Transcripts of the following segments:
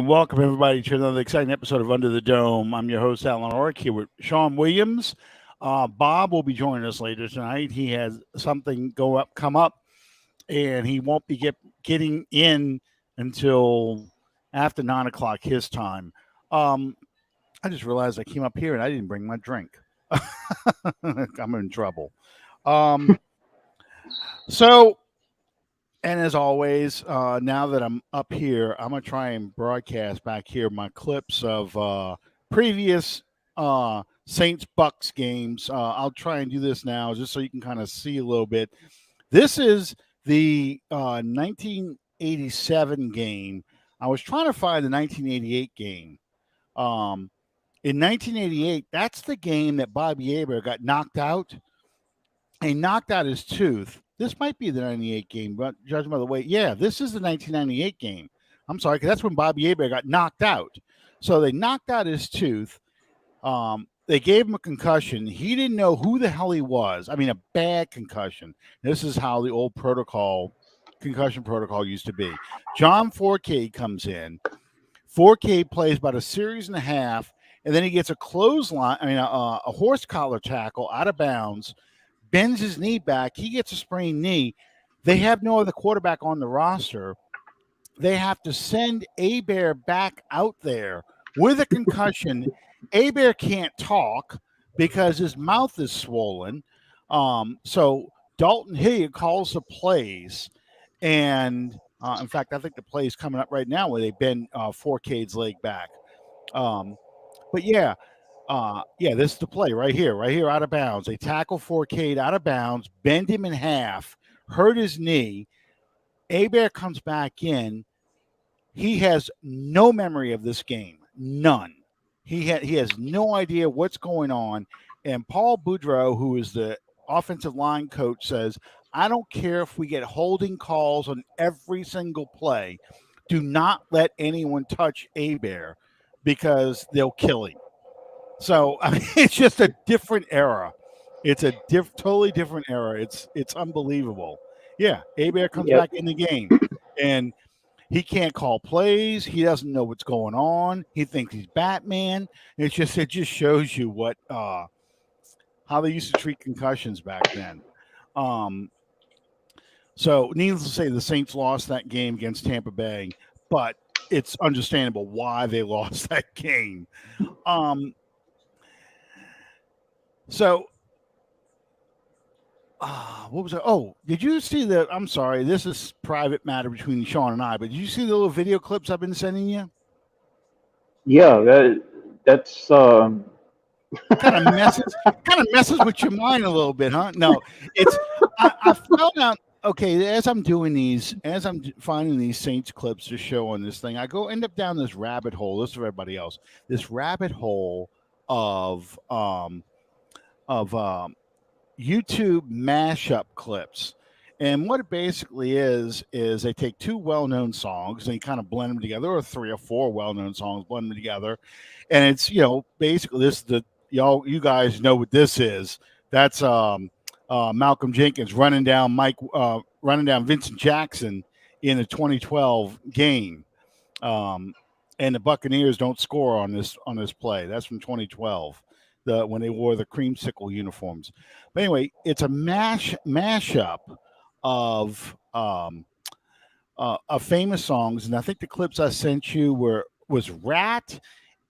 welcome everybody to another exciting episode of Under the Dome. I'm your host, Alan Orrick, here with Sean Williams. Bob will be joining us later tonight. He has something come up, and he won't be getting in until after 9 o'clock his time. I just realized I came up here and I didn't bring my drink. I'm in trouble. And as always, now that I'm up here, I'm going to try and broadcast back here my clips of previous Saints Bucs games. I'll try and do this now just so you can kind of see a little bit. This is the 1987 game. I was trying to find the 1988 game. In 1988, that's the game that Bobby Aber got knocked out. He knocked out his tooth. This might be the 98 game, but judging by the way, yeah, this is the 1998 game. I'm sorry, because that's when Bobby Aber got knocked out. So they knocked out his tooth. They gave him a concussion. He didn't know who the hell he was. I mean, a bad concussion. This is how the old concussion protocol used to be. John Forcade comes in. Forcade plays about a series and a half, and then he gets a horse collar tackle out of bounds, bends his knee back. He gets a sprained knee. They have no other quarterback on the roster. They have to send Aber back out there with a concussion. Aber can't talk because his mouth is swollen. So Dalton Hilliard calls the plays. And, in fact, I think the play is coming up right now where they bend Forcade's leg back. But, yeah. This is the play right here out of bounds. They tackle Forcade out of bounds, bend him in half, hurt his knee. Aber comes back in. He has no memory of this game, none. He has no idea what's going on. And Paul Boudreaux, who is the offensive line coach, says, I don't care if we get holding calls on every single play. Do not let anyone touch Aber because they'll kill him. So, I mean, it's just a different era. It's a totally different era. It's unbelievable. Yeah, Aber comes back in the game, and he can't call plays. He doesn't know what's going on. He thinks he's Batman. It just shows you what how they used to treat concussions back then. So, needless to say, the Saints lost that game against Tampa Bay, but it's understandable why they lost that game. So, what was it? Oh, did you see the? I'm sorry, this is private matter between Sean and I. But did you see the little video clips I've been sending you? Yeah, that's kind of messes with your mind a little bit, huh? No, it's I found out. Okay, as I'm finding these Saints clips to show on this thing, I end up down this rabbit hole. This is for everybody else. This rabbit hole of YouTube mashup clips. And what it basically is they take two well-known songs and they kind of blend them together, or 3 or 4 well-known songs, blend them together. And it's, basically this, you guys know what this is. That's Malcolm Jenkins running down Vincent Jackson in the 2012 game. And the Buccaneers don't score on this play. That's from 2012. When they wore the creamsicle uniforms. But anyway, it's a mashup of famous songs, and I think the clips I sent you was Rat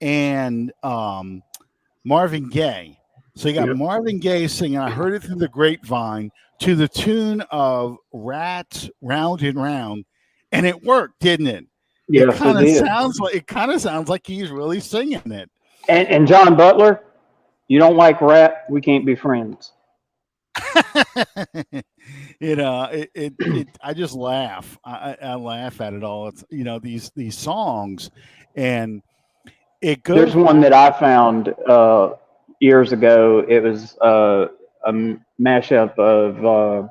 and Marvin Gaye. So you got Marvin Gaye singing "I Heard It Through the Grapevine" to the tune of Rat "Round and Round," and it worked, didn't it? Yeah, it kind of sounds like he's really singing it. And John Butler. You don't like rap, we can't be friends. I just laugh. I laugh at it all. It's these songs, and it goes. There's one that I found years ago. It was a mashup of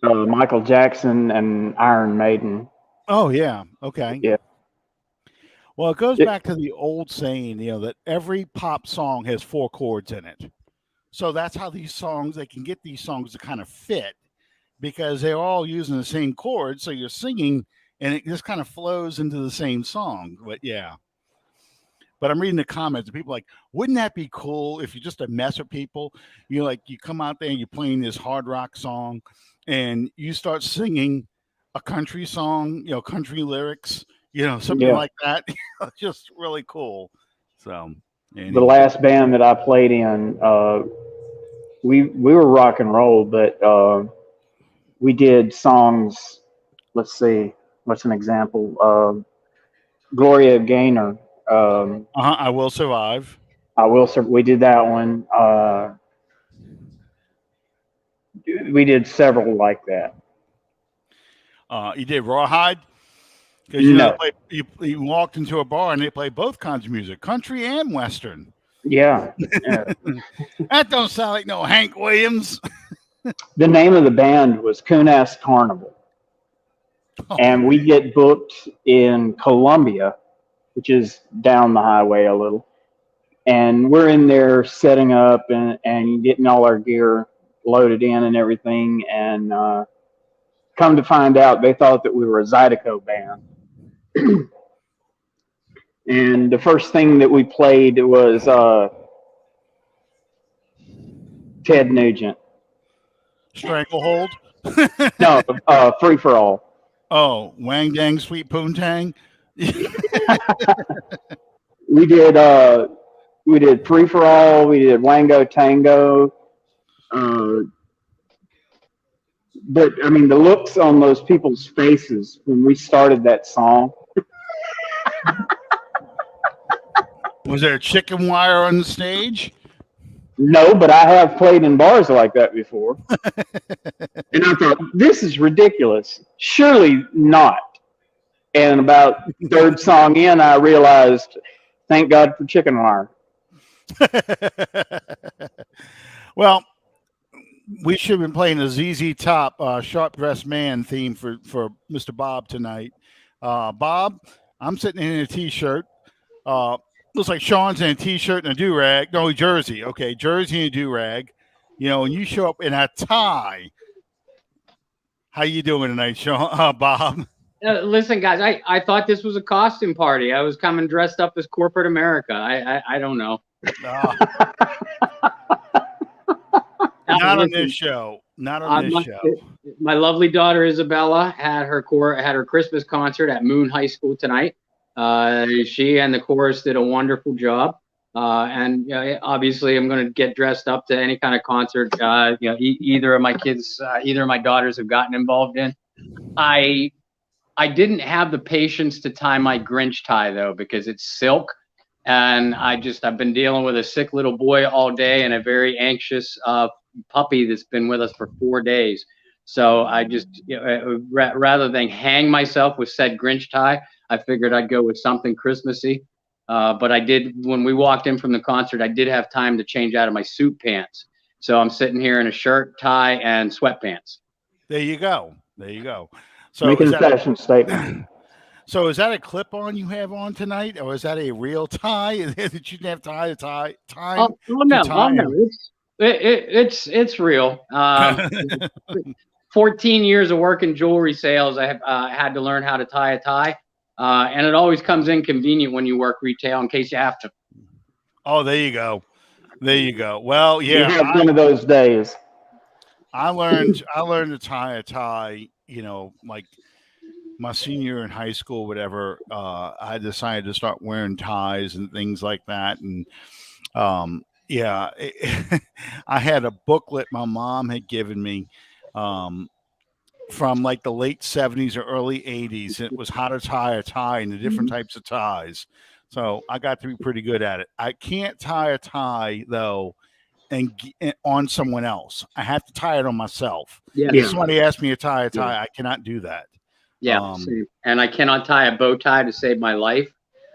Michael Jackson and Iron Maiden. Oh yeah, okay. Yeah. Well, it goes back to the old saying, that every pop song has 4 chords in it. So that's how they can get these songs to kind of fit because they're all using the same chords. So you're singing and it just kind of flows into the same song. But yeah. But I'm reading the comments, and people are like, wouldn't that be cool if you just to mess with people? You like you come out there and you're playing this hard rock song, and you start singing a country song, country lyrics, something Yeah. like that. Just really cool. So The anyway, last band that I played in, we were rock and roll, but we did songs. Let's see, what's an example? Gloria Gaynor. I will survive. I will. We did that one. We did several like that. You did Rawhide because they No. play. You walked into a bar and they play both kinds of music, country and western. Yeah. Yeah. That don't sound like no Hank Williams. The name of the band was Kunas Carnival, Oh and we man. get booked in Columbia, which is down the highway a little. And we're in there setting up and getting all our gear loaded in and everything. And come to find out, they thought that we were a Zydeco band. And the first thing that we played was Ted Nugent. Stranglehold. No, Free for All. Oh, Wang Dang Sweet Poontang. We did Free for All. We did Wango Tango. Uh, but I mean, the looks on those people's faces when we started that song. Was there a chicken wire on the stage? No, but I have played in bars like that before. And I thought, this is ridiculous. Surely not. And about third song in, I realized, thank God for chicken wire. Well, we should have been playing a ZZ Top Sharp Dressed Man theme for Mr. Bob tonight. Bob, I'm sitting in a t-shirt. Looks like Sean's in a t-shirt and a do-rag. No, jersey. Okay, jersey and a do-rag. And you show up in a tie. How you doing tonight, Sean? Bob? Listen, guys, I thought this was a costume party. I was coming dressed up as corporate America. I don't know. Not on this show. Not on this show. My lovely daughter Isabella had her Christmas concert at Moon High School tonight. She and the chorus did a wonderful job. And obviously, I'm going to get dressed up to any kind of concert. Either of my kids, either of my daughters have gotten involved in. I didn't have the patience to tie my Grinch tie though, because it's silk, and I've been dealing with a sick little boy all day and a very anxious puppy that's been with us for 4 days. So I just, rather than hang myself with said Grinch tie, I figured I'd go with something Christmassy. But I did, when we walked in from the concert, I did have time to change out of my suit pants. So I'm sitting here in a shirt, tie, and sweatpants. There you go. There you go. So Making a fashion statement. So is that a clip-on you have on tonight, or is that a real tie that you didn't have time? Oh no, it's real. 14 years of work in jewelry sales, I have had to learn how to tie a tie, and it always comes inconvenient when you work retail in case you have to. Oh, there you go. There you go. Well, yeah, You have one of those days. I learned to tie a tie. Like my senior year in high school, whatever. I decided to start wearing ties and things like that, and yeah, I had a booklet my mom had given me from like the late 70s or early 80s. It was how to tie a tie and the different types of ties. So I got to be pretty good at it. I can't tie a tie though and on someone else. I have to tie it on myself. Yeah. If somebody asks me to tie a tie, I cannot do that. Yeah, and I cannot tie a bow tie to save my life.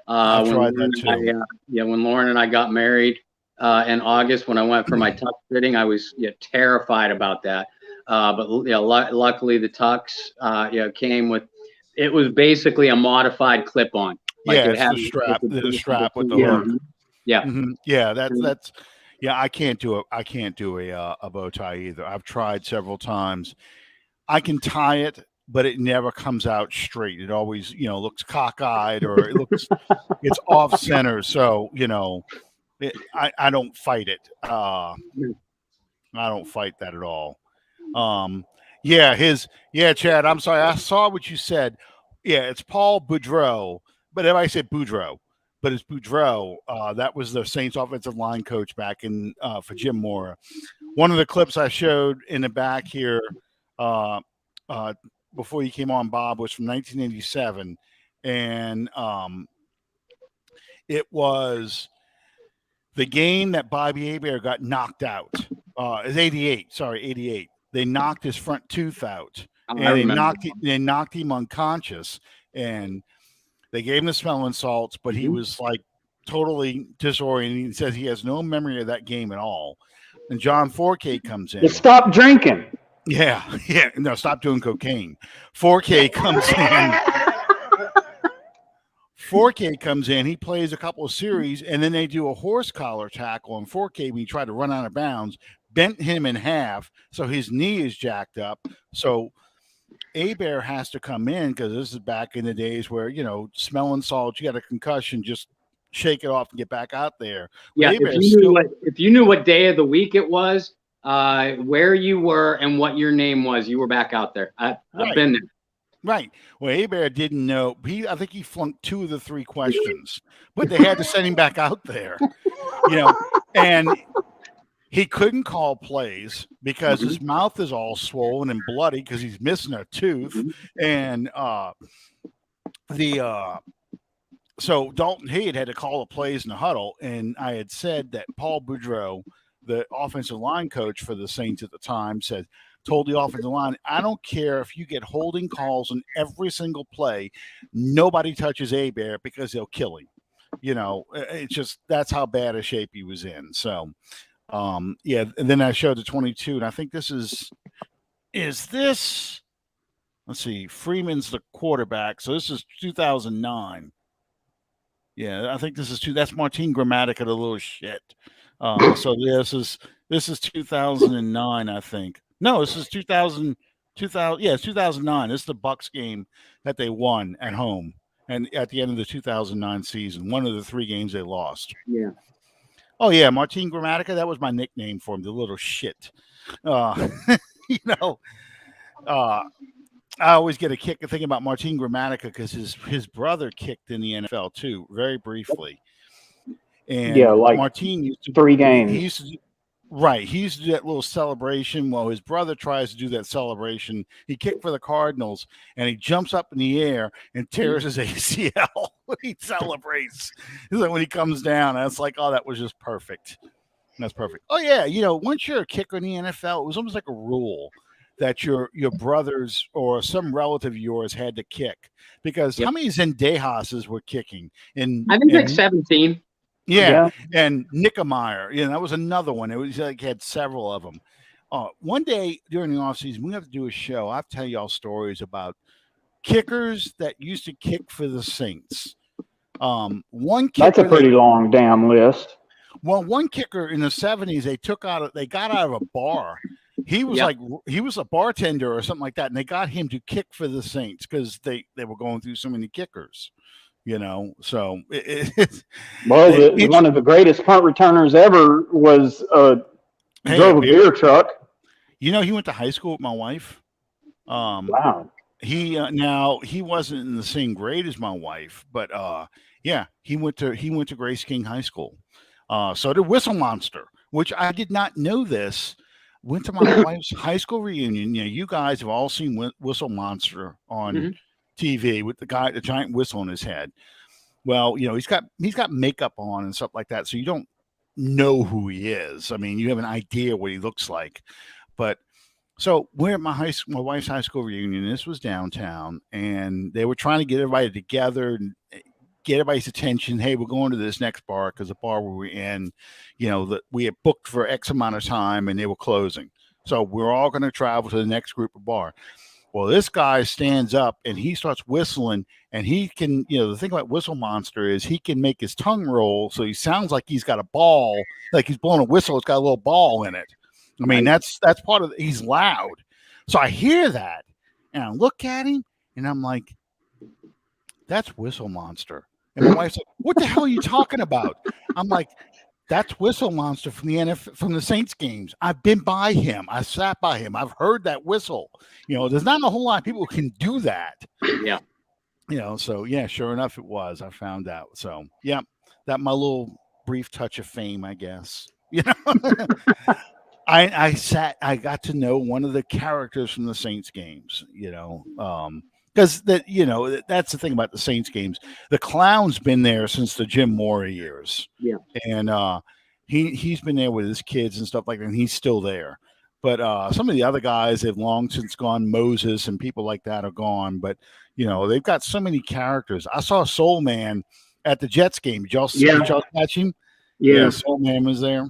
I tried that too. When Lauren and I got married in August, when I went for my tux fitting, I was terrified about that. But luckily the tux came with. It was basically a modified clip-on. Like it had the strap with the hook. Yeah, yeah. That's. Yeah, I can't do it. I can't do a bow tie either. I've tried several times. I can tie it. but it never comes out straight. It always, looks cockeyed, or it's off center. So, I don't fight it. I don't fight that at all. Chad, I'm sorry. I saw what you said. Yeah, it's Paul Boudreau, but everybody said Boudreau, but it's Boudreau. That was the Saints offensive line coach back in for Jim Mora. One of the clips I showed in the back here before you came on, Bob, was from 1987, and it was the game that Bobby Hebert got knocked out. It's 88. Sorry, 88. They knocked his front tooth out, and they knocked him unconscious, and they gave him the smelling salts, but he was like totally disoriented. He says he has no memory of that game at all. And John Forcade comes in. Stop drinking. Yeah. No, stop doing cocaine. Forcade comes in. Forcade comes in. He plays a couple of series, and then they do a horse collar tackle on Forcade when he tried to run out of bounds, bent him in half, so his knee is jacked up. So Hebert has to come in, because this is back in the days where, smelling salts, you got a concussion, just shake it off and get back out there. Yeah, if you knew what day of the week it was, where you were and what your name was, you were back out there. I've been there. Right. Well, Hebert didn't know. I think he flunked 2 of the 3 questions, but they had to send him back out there, and he couldn't call plays because his mouth is all swollen and bloody because he's missing a tooth. And so Dalton Hayes had to call the plays in the huddle. And I had said that Paul Boudreau, the offensive line coach for the Saints at the time, told the offensive line, I don't care if you get holding calls on every single play, nobody touches Hebert because they'll kill him. It's just, that's how bad a shape he was in. So, and then I showed the 22, and I think this is this, let's see, Freeman's the quarterback. So this is 2009. Yeah, I think this is that's Martin Gramatica, the little shit. So this is 2009, I think. No, this is 2000. Yeah, it's 2009. This is the Bucs game that they won at home, and at the end of the 2009 season, one of the 3 games they lost. Yeah. Oh yeah, Martin Gramatica. That was my nickname for him, the little shit. I always get a kick thinking about Martin Gramatica because his brother kicked in the NFL too, very briefly. And Martin used to 3 games. He used to do that little celebration. Well, his brother tries to do that celebration. He kicked for the Cardinals, and he jumps up in the air and tears his ACL when he celebrates. It's like when he comes down, and it's like, oh, that was just perfect. That's perfect. Oh yeah, once you're a kicker in the NFL, it was almost like a rule that your brothers or some relative of yours had to kick, because how many Zendejases were kicking? I think like 17. Yeah, and Nickemeyer, that was another one. It was like had several of them. One day during the offseason, we have to do a show. I'll tell y'all stories about kickers that used to kick for the Saints. One kicker, that's a pretty long damn list. Well, one kicker in the 70s, they got out of a bar. He was he was a bartender or something like that, and they got him to kick for the Saints because they were going through so many kickers. So one of the greatest punt returners ever was drove a beer truck. He went to high school with my wife. Wow. He wasn't in the same grade as my wife, but he went to Grace King High School. So did Whistle Monster, which I did not know this. Went to my wife's high school reunion. You guys have all seen Whistle Monster on TV with the giant whistle on his head. Well, he's got makeup on and stuff like that, so you don't know who he is. I mean, you have an idea what he looks like. But so we're at my wife's high school reunion. This was downtown, and they were trying to get everybody together and get everybody's attention. Hey, we're going to this next bar because the bar where we're in, that we had booked for X amount of time and they were closing. So we're all going to travel to the next group of bar. Well, this guy stands up and he starts whistling, and he can, the thing about Whistle Monster is he can make his tongue roll. So he sounds like he's got a ball, like he's blowing a whistle. It's got a little ball in it. I mean, that's part of he's loud. So I hear that, And I look at him, and I'm like, "That's Whistle Monster." And my wife's like, "What the hell are you talking about?" I'm like, "That's Whistle Monster from the from the Saints games. I've been by him. I sat by him. I've heard that whistle. There's not a whole lot of people who can do that. Yeah. So yeah, sure enough, it was. I found out. So yeah, that my little brief touch of fame, I guess. I got to know one of the characters from the Saints games. Because that's the thing about the Saints games. The clown's been there since the Jim Mora years, Yeah. and he's been there with his kids and stuff like that, and he's still there. But some of the other guys have long since gone. Moses and people like that are gone. But they've got so many characters. I saw Soul Man at the Jets game. Did y'all catch him? Yeah, Yeah. Soul Man was there.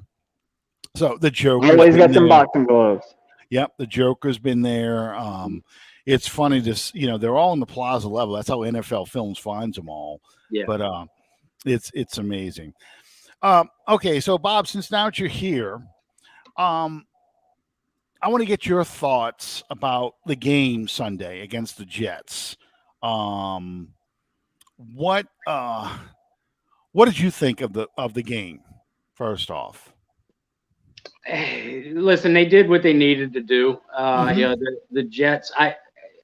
So the Joker's Always been got them there. boxing gloves. Yep, the Joker's been there. It's funny they're all in the plaza level. That's how NFL Films finds them all. Yeah. But it's amazing. Okay, so Bob, since now that you're here, I want to get your thoughts about the game Sunday against the Jets. What did you think of the game? First off, Listen, they did what they needed to do. The Jets.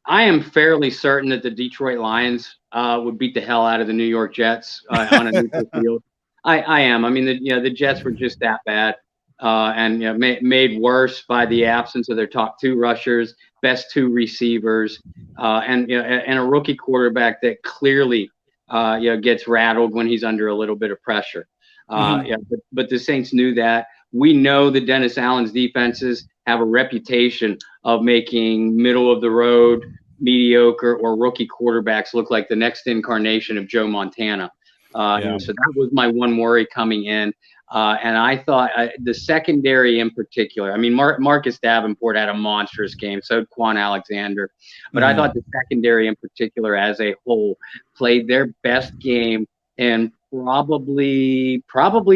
I am fairly certain that the Detroit Lions would beat the hell out of the New York Jets on a neutral field. I am. I mean, the Jets were just that bad, and made worse by the absence of their top two rushers, best two receivers, and a rookie quarterback that clearly gets rattled when he's under a little bit of pressure. But the Saints knew that. We know that Dennis Allen's defenses have a reputation of making middle of the road, mediocre, or rookie quarterbacks look like the next incarnation of Joe Montana. So that was my one worry coming in. And I thought the secondary in particular, I mean, Marcus Davenport had a monstrous game, so did Quan Alexander. But I thought the secondary in particular as a whole played their best game and probably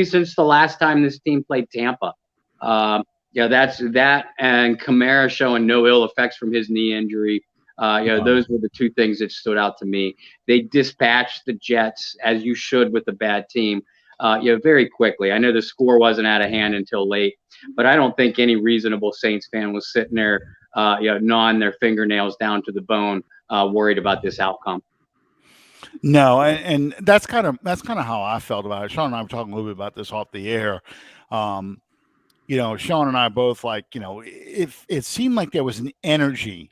since the last time this team played Tampa. That's that, and Kamara showing no ill effects from his knee injury. Those were the two things that stood out to me. They dispatched the Jets, as you should with a bad team, very quickly. I know the score wasn't out of hand until late, but I don't think any reasonable Saints fan was sitting there, gnawing their fingernails down to the bone, worried about this outcome. No, and that's kind of how I felt about it. Sean and I were talking a little bit about this off the air. Sean and I both it seemed like there was an energy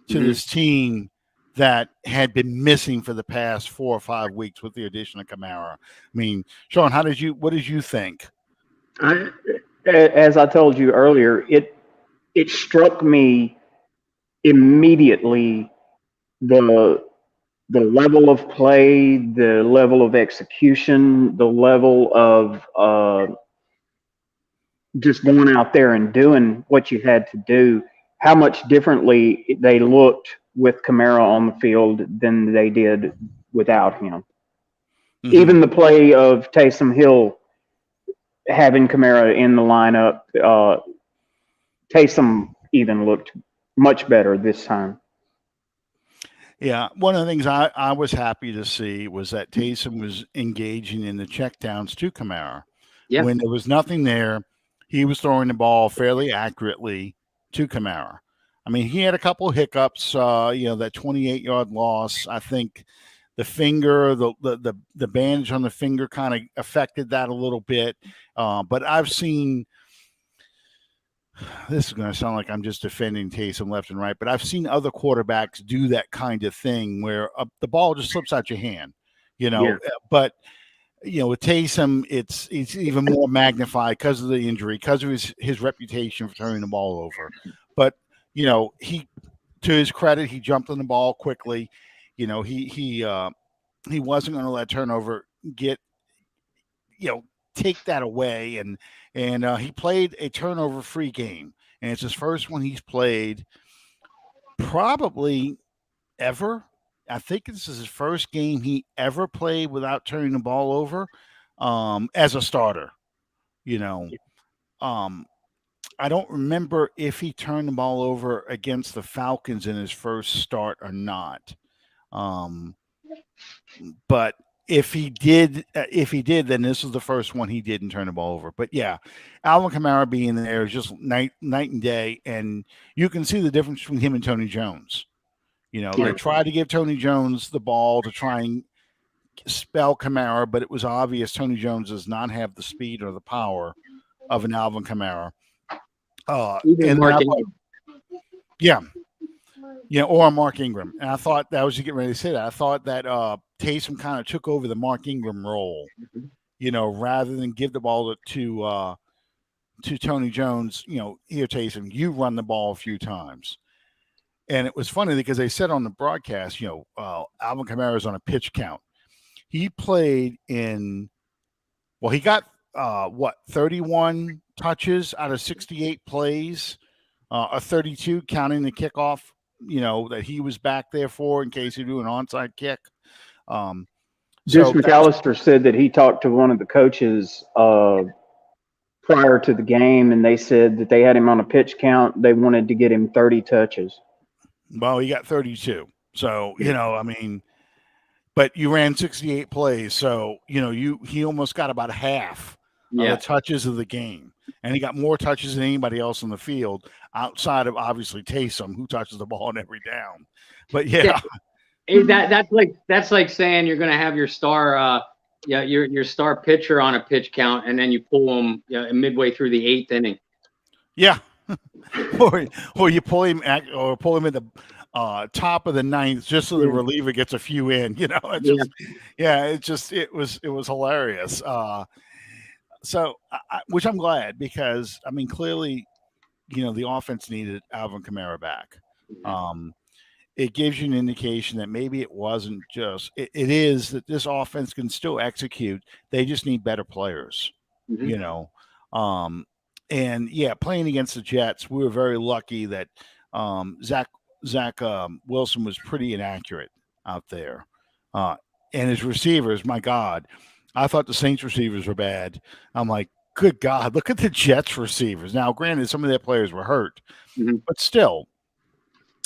to this team that had been missing for the past 4 or 5 weeks with the addition of Kamara. I mean, Sean, what did you think? As I told you earlier, it struck me immediately the level of play, the level of execution, the level of just going out there and doing what you had to do, how much differently they looked with Kamara on the field than they did without him. Even the play of Taysom Hill having Kamara in the lineup, Taysom even looked much better this time. Yeah, one of the things I was happy to see was that Taysom was engaging in the checkdowns to Kamara. Yeah. When there was nothing there, he was throwing the ball fairly accurately to Kamara. I mean, he had a couple hiccups. That 28-yard loss. I think the finger, the bandage on the finger, kind of affected that a little bit. But I've seen. This is going to sound like I'm just defending Taysom left and right, but I've seen other quarterbacks do that kind of thing where the ball just slips out your hand, But with Taysom, it's even more magnified because of the injury, because of his reputation for turning the ball over. But he, to his credit, he jumped on the ball quickly. He wasn't going to let turnover take that away, and he played a turnover-free game, and it's his first one he's played probably ever. I think this is his first game he ever played without turning the ball over as a starter. I don't remember if he turned the ball over against the Falcons in his first start or not. Um, but if he did, then this was the first one he didn't turn the ball over. But yeah, Alvin Kamara being there is just night and day, and you can see the difference between him and Tony Jones. You know, they tried to give Tony Jones the ball to try and spell Kamara, but it was obvious Tony Jones does not have the speed or the power of an Alvin Kamara. Even And Mark I thought, yeah, or Mark Ingram. And I thought that was you getting ready to say that. I thought that Taysom kind of took over the Mark Ingram role, rather than give the ball to Tony Jones. Here, Taysom, you run the ball a few times. And it was funny because they said on the broadcast, Alvin Kamara is on a pitch count. He played he got 31 touches out of 68 plays, a 32 counting the kickoff, that he was back there for in case you do an onside kick. Deuce McAllister said that he talked to one of the coaches prior to the game, and they said that they had him on a pitch count. They wanted to get him 30 touches. Well, he got 32. So, but you ran 68 plays. So, he almost got about half of the touches of the game. And he got more touches than anybody else on the field outside of obviously Taysom, who touches the ball on every down. But that's like saying you're going to have your star your star pitcher on a pitch count, and then you pull him midway through the 8th inning. Yeah. or you pull him at the top of the 9th just so the reliever gets a few in. It was hilarious. So, which I'm glad because clearly, the offense needed Alvin Kamara back. It gives you an indication that maybe it wasn't just it is that this offense can still execute. They just need better players. And playing against the Jets, we were very lucky that Zach Wilson was pretty inaccurate out there, and his receivers. My God, I thought the Saints receivers were bad. I'm like, good God, look at the Jets receivers. Now, granted, some of their players were hurt, but still,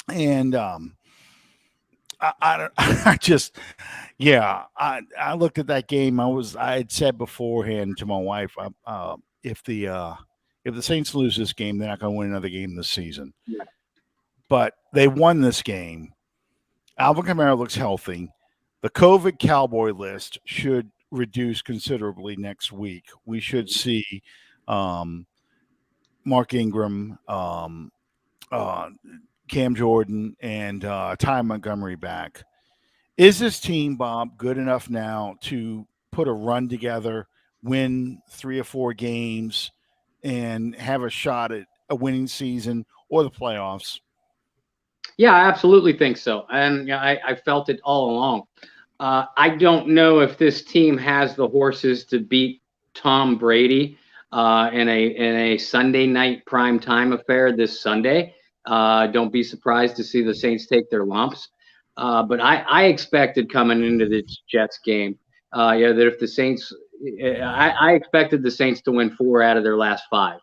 and I looked at that game. I had said beforehand to my wife, if the Saints lose this game, they're not going to win another game this season. Yeah. But they won this game. Alvin Kamara looks healthy. The COVID Cowboy list should reduce considerably next week. We should see Mark Ingram, Cam Jordan, and Ty Montgomery back. Is this team, Bob, good enough now to put a run together, win 3 or 4 games, and have a shot at a winning season or the playoffs? Yeah, I absolutely think so. And I felt it all along. I don't know if this team has the horses to beat Tom Brady in a Sunday night prime time affair this Sunday. Don't be surprised to see the Saints take their lumps. But I expected coming into this Jets game, that if the Saints, I expected the Saints to win 4 out of their last 5.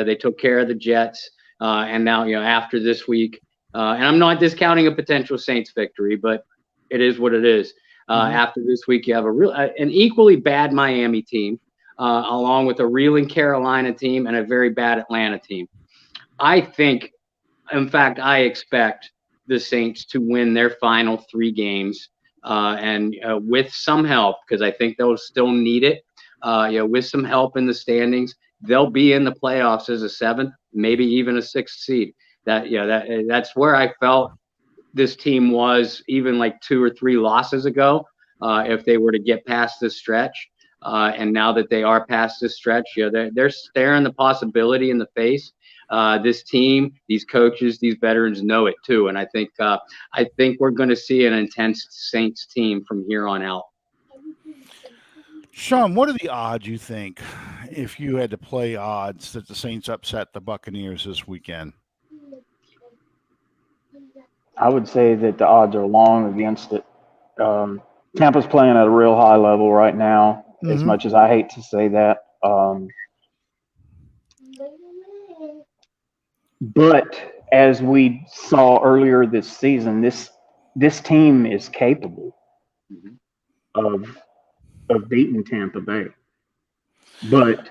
They took care of the Jets, and now after this week, and I'm not discounting a potential Saints victory, but it is what it is. After this week, you have an equally bad Miami team, along with a reeling Carolina team and a very bad Atlanta team. I think, in fact, I expect the Saints to win their final 3 games, and with some help, because I think they'll still need it. With some help in the standings, they'll be in the playoffs as a 7th, maybe even a 6th seed. That's where I felt this team was even like 2 or 3 losses ago, if they were to get past this stretch. And now that they are past this stretch, they're staring the possibility in the face. This team, these coaches, these veterans know it too, and I think we're going to see an intense Saints team from here on out. Sean, what are the odds you think, if you had to play odds, that the Saints upset the Buccaneers this weekend? I would say that the odds are long against it. Tampa's playing at a real high level right now, as much as I hate to say that. But as we saw earlier this season, this team is capable Mhm. of beating Tampa Bay. But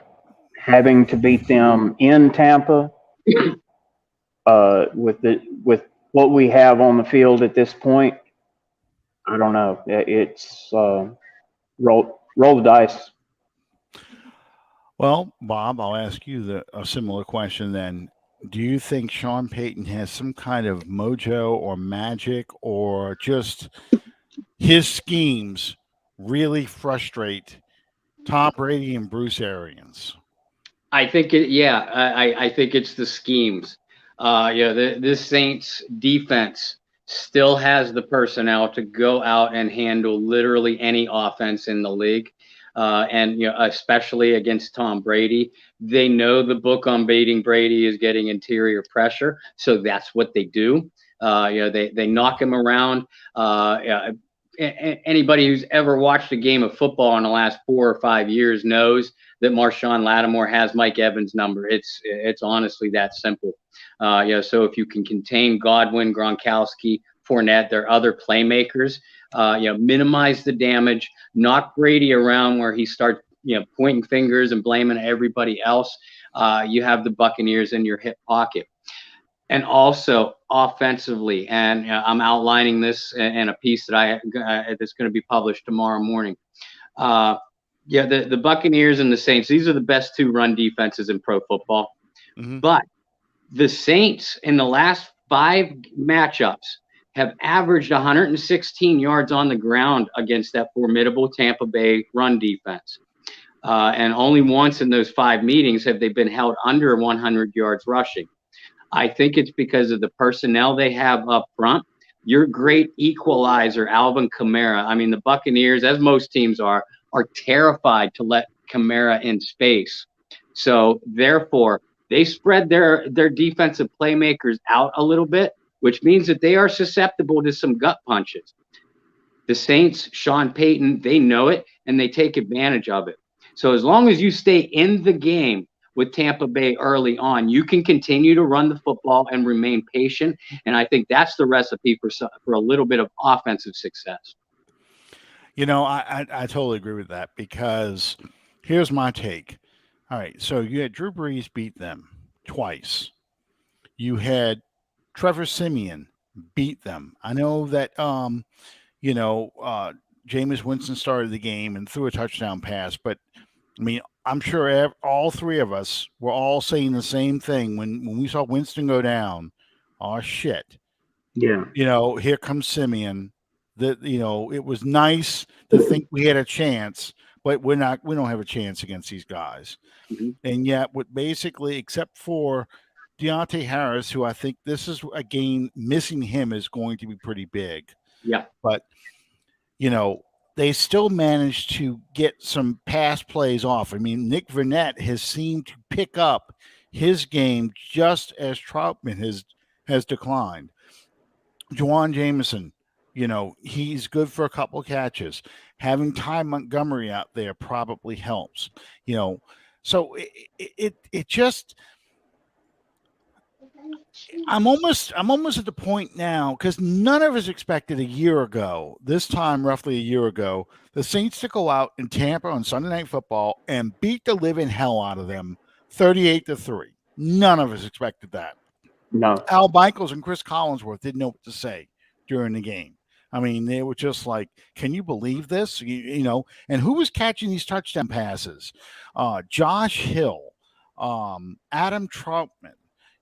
having to beat them in Tampa, with what we have on the field at this point, I don't know. It's roll the dice. Well, Bob, I'll ask you a similar question then. Do you think Sean Payton has some kind of mojo or magic, or just his schemes really frustrate Tom Brady and Bruce Arians? I think it. Yeah, I think it's the schemes. This Saints defense still has the personnel to go out and handle literally any offense in the league, and especially against Tom Brady. They know the book on baiting Brady is getting interior pressure, so that's what they do. They knock him around. Anybody who's ever watched a game of football in the last 4 or 5 years knows that Marshawn Lattimore has Mike Evans' number. It's honestly that simple. So if you can contain Godwin, Gronkowski, Fournette, their other playmakers, minimize the damage, knock Brady around where he starts pointing fingers and blaming everybody else. You have the Buccaneers in your hip pocket. And also offensively, and I'm outlining this in a piece that that's going to be published tomorrow morning. The Buccaneers and the Saints, these are the best two run defenses in pro football. Mm-hmm. But the Saints in the last 5 matchups have averaged 116 yards on the ground against that formidable Tampa Bay run defense. And only once in those 5 meetings have they been held under 100 yards rushing. I think it's because of the personnel they have up front. Your great equalizer, Alvin Kamara. I mean, the Buccaneers, as most teams are terrified to let Kamara in space. So therefore, they spread their defensive playmakers out a little bit, which means that they are susceptible to some gut punches. The Saints, Sean Payton, they know it and they take advantage of it. So as long as you stay in the game with Tampa Bay early on, you can continue to run the football and remain patient. And I think that's the recipe for a little bit of offensive success. I totally agree with that, because here's my take. All right, so you had Drew Brees beat them twice. You had Trevor Simeon beat them. I know that Jameis Winston started the game and threw a touchdown pass, but I mean, I'm sure all three of us were all saying the same thing when we saw Winston go down. Oh shit! Yeah. Here comes Simeon. That it was nice to think we had a chance, but we don't have a chance against these guys. Mm-hmm. And yet, what basically, except for Deontay Harris, who I think this is a game missing him is going to be pretty big. Yeah. But they still managed to get some pass plays off. I mean, Nick Vernett has seemed to pick up his game just as Troutman has declined. Juwan Jameson, he's good for a couple of catches. Having Ty Montgomery out there probably helps. So it just. I'm almost at the point now, because none of us expected a year ago, this time roughly a year ago, the Saints to go out in Tampa on Sunday Night Football and beat the living hell out of them 38-3. None of us expected that. No. Al Michaels and Chris Collinsworth didn't know what to say during the game. I mean, they were just like, can you believe this? And who was catching these touchdown passes? Josh Hill, Adam Troutman.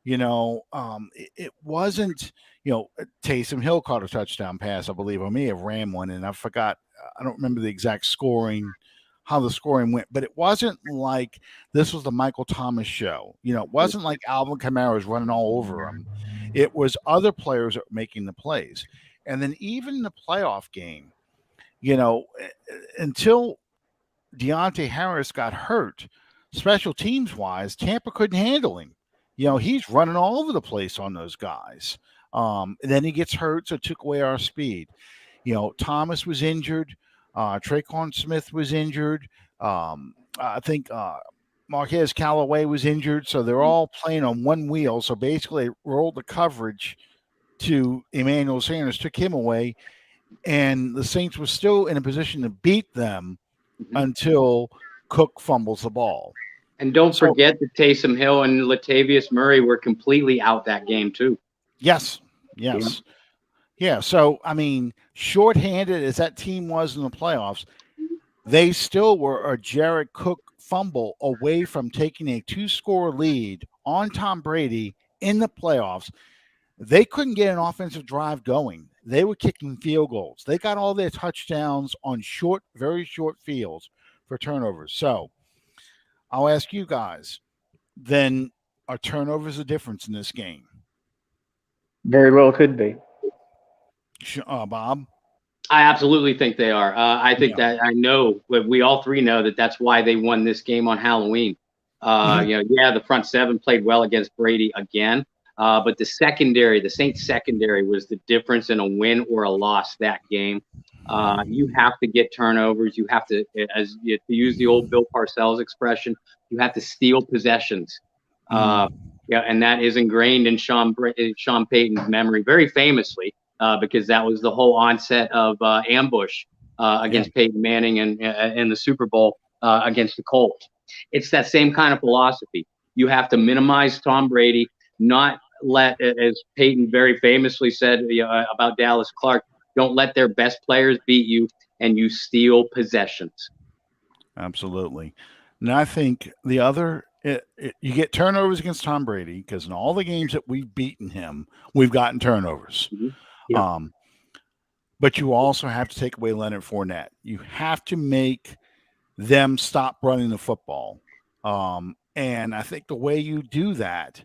It wasn't, Taysom Hill caught a touchdown pass, I believe. I may have ran one, and I forgot. I don't remember the exact scoring, how the scoring went, but it wasn't like this was the Michael Thomas show. It wasn't like Alvin Kamara was running all over him. It was other players that were making the plays. And then even in the playoff game, until Deontay Harris got hurt, special teams wise, Tampa couldn't handle him. He's running all over the place on those guys. And then he gets hurt, so it took away our speed. Thomas was injured. Traquan Smith was injured. I think Marquez Callaway was injured, so they're all playing on one wheel. So basically, rolled the coverage to Emmanuel Sanders, took him away, and the Saints were still in a position to beat them Mhm. until Cook fumbles the ball. And don't So forget that Taysom Hill and Latavius Murray were completely out that game too. yes, Yeah. yes, yeah. So I mean, shorthanded as that team was in the playoffs, they still were a Jared Cook fumble away from taking a two-score lead on Tom Brady in the playoffs. They couldn't get an offensive drive going. They were kicking field goals. They got all their touchdowns on short, very short fields for turnovers. So I'll ask you guys, then are turnovers a difference in this game? Very well could be. Bob? I absolutely think they are. I think Yeah. that I know we all three know that that's why they won this game on Halloween. Mhm. Yeah, the front seven played well against Brady again, but the secondary, the Saints secondary, was the difference in a win or a loss that game. You have to get turnovers. You have to, to use the old Bill Parcells expression, you have to steal possessions. Uh, Mm. yeah, and that is ingrained in Sean Payton's memory very famously because that was the whole onset of ambush Yeah. against Peyton Manning and in the Super Bowl against the Colts. It's that same kind of philosophy. You have to minimize Tom Brady, not let, as Peyton very famously said about Dallas Clark, don't let their best players beat you, and you steal possessions. Absolutely. And I think the other, you get turnovers against Tom Brady because in all the games that we've beaten him, we've gotten turnovers. Mhm. Yeah. Um, but you also have to take away Leonard Fournette. You have to make them stop running the football. And I think the way you do that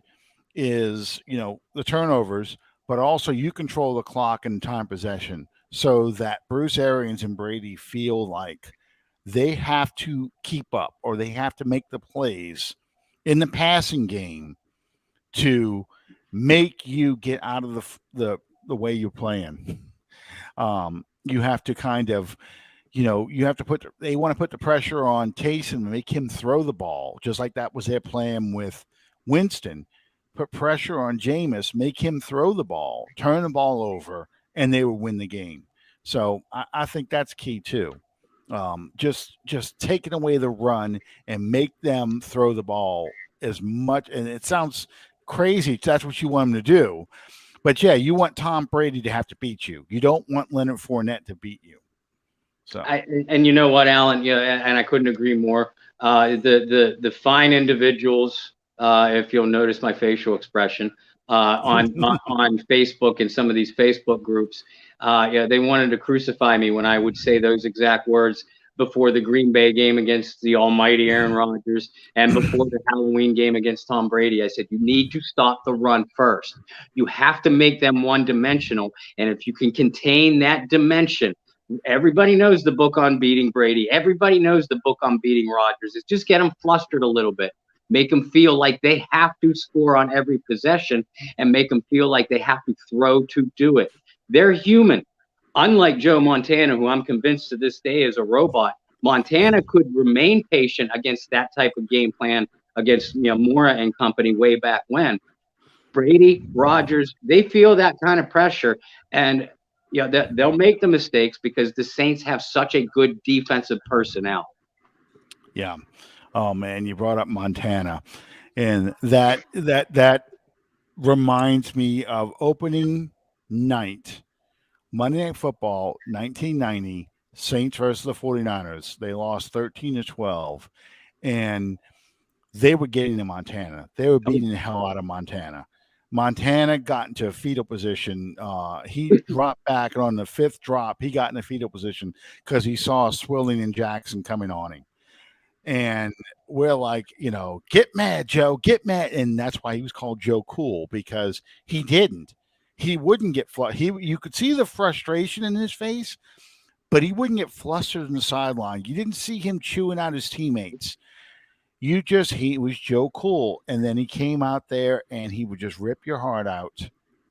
is, the turnovers, but also you control the clock and time possession so that Bruce Arians and Brady feel like they have to keep up or they have to make the plays in the passing game to make you get out of the way you're playing. You have to kind of, you have to they want to put the pressure on Taysom and make him throw the ball, just like that was their plan with Winston. Put pressure on Jameis, make him throw the ball, turn the ball over, and they will win the game. So I think that's key too. Just taking away the run and make them throw the ball as much. And it sounds crazy. That's what you want them to do. But yeah, you want Tom Brady to have to beat you. You don't want Leonard Fournette to beat you. So And you know what, Alan? Yeah, and I couldn't agree more. The fine individuals, if you'll notice my facial expression on Facebook and some of these Facebook groups, yeah, they wanted to crucify me when I would say those exact words before the Green Bay game against the almighty Aaron Rodgers and before the Halloween game against Tom Brady. I said, you need to stop the run first. You have to make them one dimensional. And if you can contain that dimension, everybody knows the book on beating Brady. Everybody knows the book on beating Rodgers. It's just get them flustered a little bit. Make them feel like they have to score on every possession and make them feel like they have to throw to do it. They're human. Unlike Joe Montana, who I'm convinced to this day is a robot, Montana could remain patient against that type of game plan against Mora and company way back when. Brady, Rodgers, they feel that kind of pressure, and they'll make the mistakes because the Saints have such a good defensive personnel. yeah. Oh man, you brought up Montana, and that reminds me of opening night, Monday Night Football, 1990, Saints versus the 49ers. They lost 13-12, and they were getting to Montana. They were beating the hell out of Montana. Montana got into a fetal position. He dropped back, and on the fifth drop, he got in a fetal position because he saw Swilling and Jackson coming on him. And we're like, get mad, Joe, get mad. And that's why he was called Joe Cool, because he didn't. He wouldn't get you could see the frustration in his face, but he wouldn't get flustered in the sideline. You didn't see him chewing out his teammates. He was Joe Cool. And then he came out there and he would just rip your heart out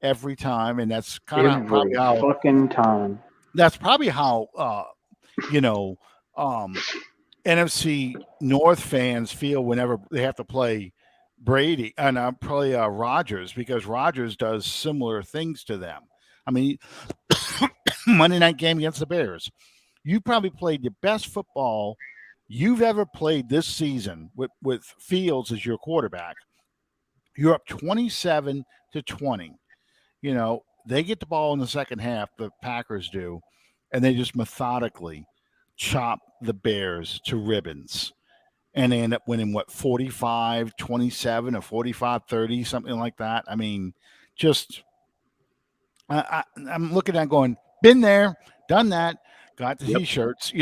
every time. And that's kind of Every fucking time. that's probably how, you know, um, NFC North fans feel whenever they have to play Brady and probably Rodgers, because Rodgers does similar things to them. I mean, Monday night game against the Bears, you probably played the best football you've ever played this season with Fields as your quarterback. You're up 27-20. They get the ball in the second half, the Packers do, and they just methodically chop the Bears to ribbons. And they end up winning, what, 45-27 or 45-30, something like that. I mean, just I'm looking at it going, been there, done that, got the T-shirts.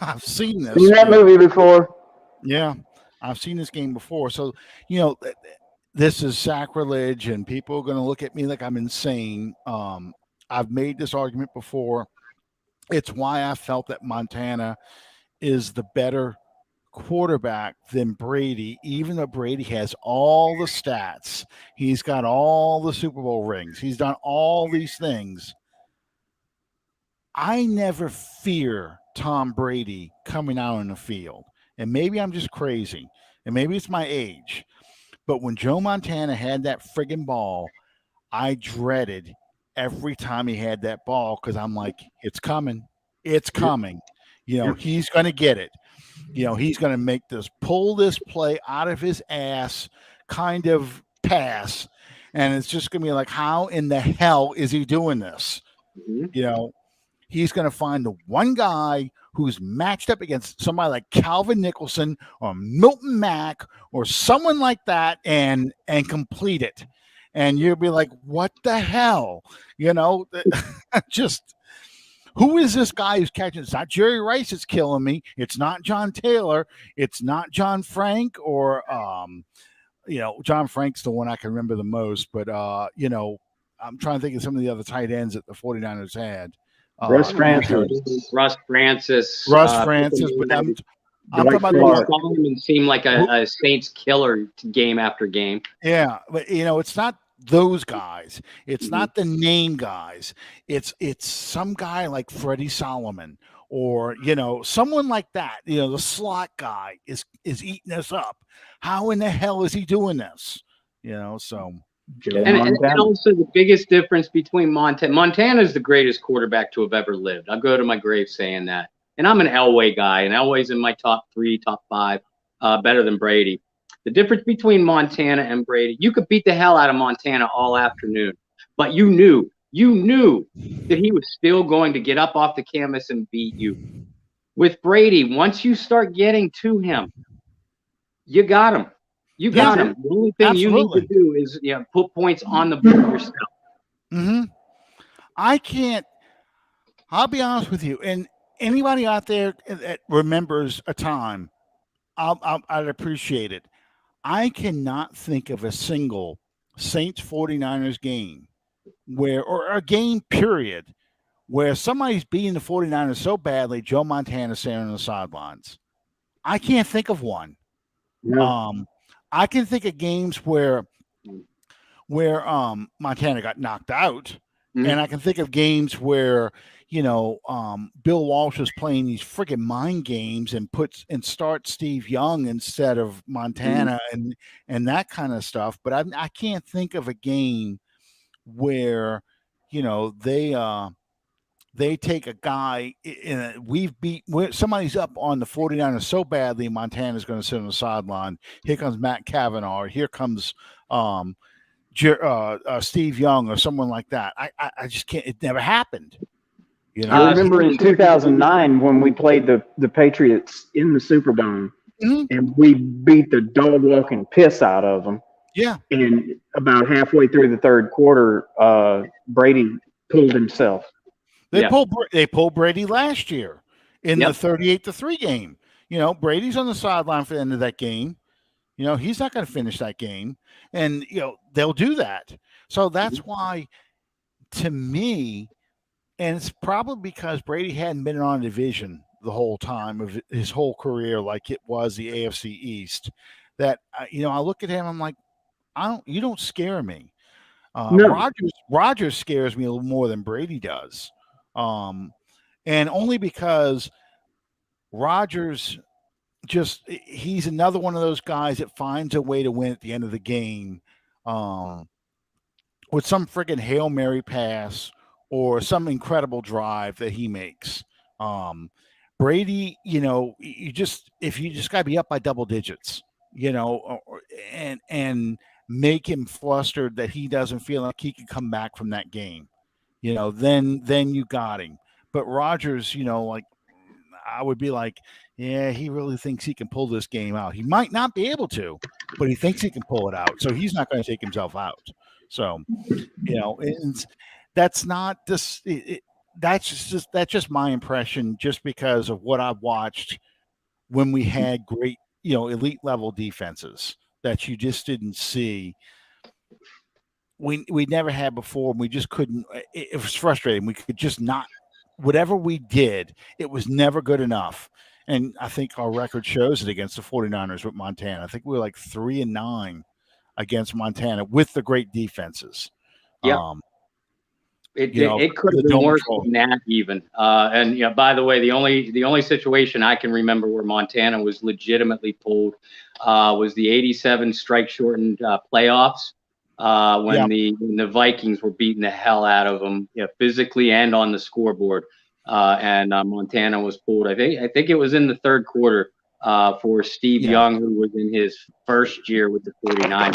I've seen this. Seen that movie before. Yeah, I've seen this game before. So, you know, this is sacrilege, and people are going to look at me like I'm insane. I've made this argument before. It's why I felt that Montana is the better quarterback than Brady, even though Brady has all the stats. He's got all the Super Bowl rings. He's done all these things. I never fear Tom Brady coming out in the field. And maybe I'm just crazy. And maybe it's my age. But when Joe Montana had that friggin' ball, I dreaded every time he had that ball because I'm like, it's coming. It's coming. He's going to get it. He's going to pull this play out of his ass kind of pass. And it's just going to be like, how in the hell is he doing this? He's going to find the one guy who's matched up against somebody like Calvin Nicholson or Milton Mack or someone like that and complete it. And you'll be like, what the hell? Just who is this guy who's catching? It's not Jerry Rice that's killing me. It's not John Taylor. It's not John Frank or, John Frank's the one I can remember the most. But, I'm trying to think of some of the other tight ends that the 49ers had. Russ Francis. Russ Francis. But I'm talking about Solomon seemed like a Saints killer game after game. Yeah, but it's not those guys. It's not the name guys. It's some guy like Freddie Solomon or someone like that. The slot guy is eating us up. How in the hell is he doing this? So. And also the biggest difference between Montana is the greatest quarterback to have ever lived. I'll go to my grave saying that. And I'm an Elway guy, and Elway's in my top 3, top 5, better than Brady. The difference between Montana and Brady, you could beat the hell out of Montana all afternoon, but you knew that he was still going to get up off the canvas and beat you. With Brady, once you start getting to him, you got him. You got him. The only thing you need to do is put points on the board yourself. Mm-hmm. I'll be honest with you, and anybody out there that remembers a time, I'd appreciate it. I cannot think of a single Saints 49ers game or a game period where somebody's beating the 49ers so badly Joe Montana's standing on the sidelines. I can't think of one. No. I can think of games where Montana got knocked out, and I can think of games where Bill Walsh was playing these freaking mind games and starts Steve Young instead of Montana and that kind of stuff. But I can't think of a game where they take a guy somebody's up on the 49ers so badly Montana's going to sit on the sideline. Here comes Matt Cavanaugh. Here comes Steve Young or someone like that. I just can't. It never happened. I remember in 2009 when we played the Patriots in the Superdome, and we beat the dog walking piss out of them. Yeah. And about halfway through the third quarter, Brady pulled himself. They pulled Brady last year in the 38-3 game. Brady's on the sideline for the end of that game. He's not going to finish that game, and they'll do that. So that's why, to me, and it's probably because Brady hadn't been on a division the whole time of his whole career, like it was the AFC East. That I look at him, I'm like, you don't scare me. No. Rodgers scares me a little more than Brady does. And only because Rodgers he's another one of those guys that finds a way to win at the end of the game, um, with some friggin' Hail Mary pass or some incredible drive that he makes. Um, Brady, if you just got to be up by double digits, and make him flustered that he doesn't feel like he can come back from that game, then you got him. But Rogers, like I would be like, yeah, he really thinks he can pull this game out. He might not be able to, but he thinks he can pull it out. So he's not going to take himself out. So, that's not this. That's just my impression, just because of what I've watched when we had great, elite level defenses that you just didn't see. We never had before. And we just couldn't. It was frustrating. We could just not. Whatever we did, it was never good enough. And I think our record shows it against the 49ers with Montana. I think we were like 3-9 against Montana with the great defenses. Yeah. It could have been worse than that even. And by the way, the only situation I can remember where Montana was legitimately pulled was the '87 strike shortened playoffs when the Vikings were beating the hell out of them, physically and on the scoreboard. And Montana was pulled. I think it was in the third quarter for Steve Young, who was in his first year with the 49ers.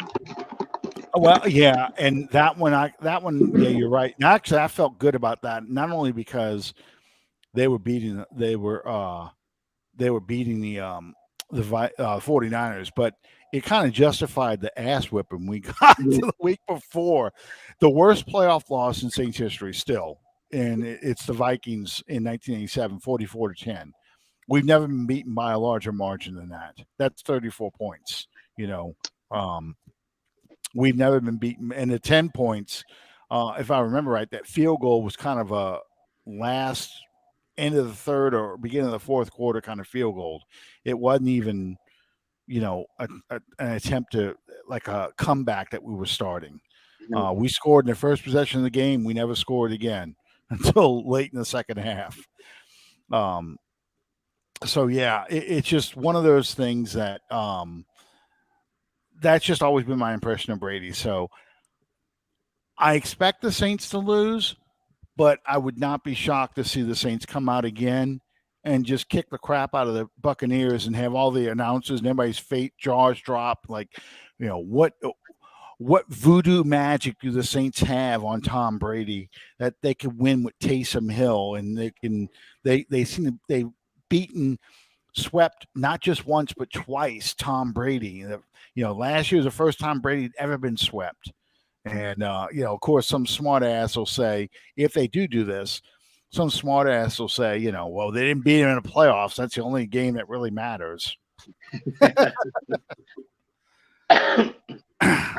Well, yeah, and that one, yeah, you're right. And actually, I felt good about that, not only because they were beating the 49ers, but it kind of justified the ass whipping we got to the week before. The worst playoff loss in Saints history still, and it's the Vikings in 1987, 44-10. We've never been beaten by a larger margin than that. That's 34 points, We've never been beaten. And the 10 points, if I remember right, that field goal was kind of a last end of the third or beginning of the fourth quarter kind of field goal. It wasn't even, an attempt to like a comeback that we were starting. We scored in the first possession of the game. We never scored again until late in the second half. So yeah, it's just one of those things that, that's just always been my impression of Brady. So I expect the Saints to lose, but I would not be shocked to see the Saints come out again and just kick the crap out of the Buccaneers and have all the announcers and everybody's jaws drop. Like, what voodoo magic do the Saints have on Tom Brady that they could win with Taysom Hill, and they seem they've swept not just once but twice Tom Brady. Last year was the first time Brady had ever been swept. And, of course, some smart ass will say, if they do this, some smart ass will say, well, they didn't beat him in the playoffs. That's the only game that really matters.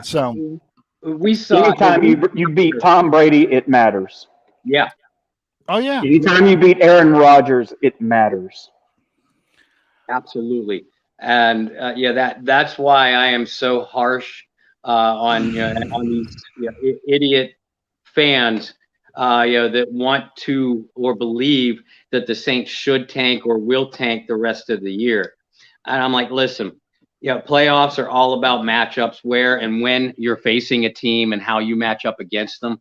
So we saw anytime you beat Tom Brady, it matters. Yeah. Oh, yeah. Anytime you beat Aaron Rodgers, it matters. Absolutely. And that's why I am so harsh on these idiot fans that want to or believe that the Saints should tank or will tank the rest of the year. And I'm like, listen, playoffs are all about matchups, where and when you're facing a team and how you match up against them.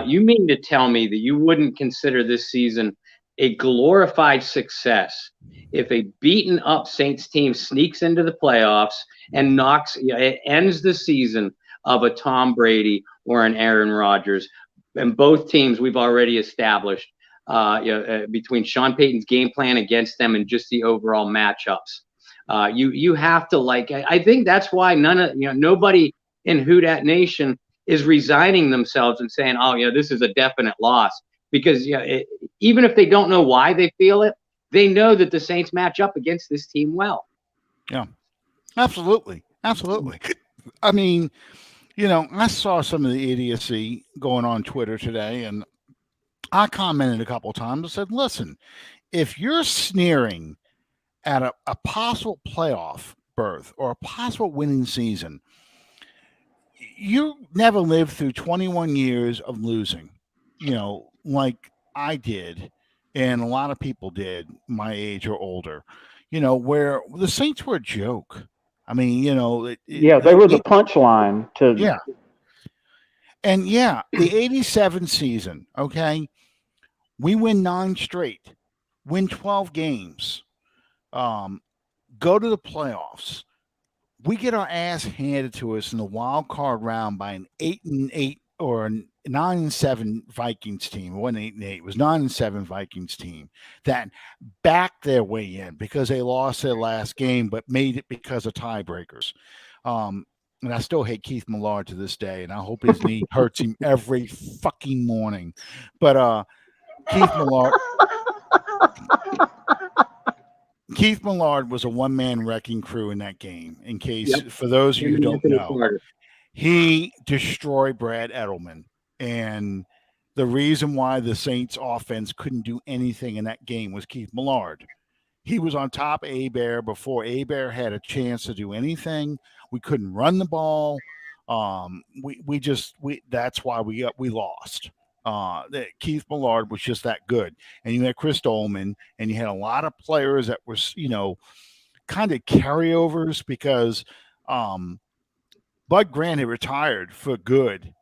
You mean to tell me that you wouldn't consider this season a glorified success if a beaten up Saints team sneaks into the playoffs and it ends the season of a Tom Brady or an Aaron Rodgers? And both teams we've already established between Sean Payton's game plan against them and just the overall matchups. You have to I think that's why nobody in Who Dat Nation is resigning themselves and saying, this is a definite loss. Because even if they don't know why they feel it, they know that the Saints match up against this team well. Yeah, absolutely. I mean, I saw some of the idiocy going on Twitter today, and I commented a couple of times and said, listen, if you're sneering at a possible playoff berth or a possible winning season, you never lived through 21 years of losing, like I did, and a lot of people did my age or older. where the Saints were a joke. I mean, Yeah, they were the punchline to. yeah. And yeah, the 87 season, okay, we win 9 straight, win 12 games, um, go to the playoffs. We get our ass handed to us in the wild card round by an 8-8 or a 9-7 Vikings team. It wasn't 8-8, it was 9-7 Vikings team that backed their way in because they lost their last game, but made it because of tiebreakers. And I still hate Keith Millard to this day, and I hope his knee hurts him every fucking morning. But Keith Millard, Keith Millard was a one-man wrecking crew in that game. In case, for those of you who don't know, he destroyed Brad Edelman, and the reason why the Saints offense couldn't do anything in that game was Keith Millard. He was on top of Abear before Abear had a chance to do anything. We couldn't run the ball. That's why we lost. Keith Millard was just that good, and you had Chris Dolman, and you had a lot of players that were kind of carryovers because Bud Grant had retired for good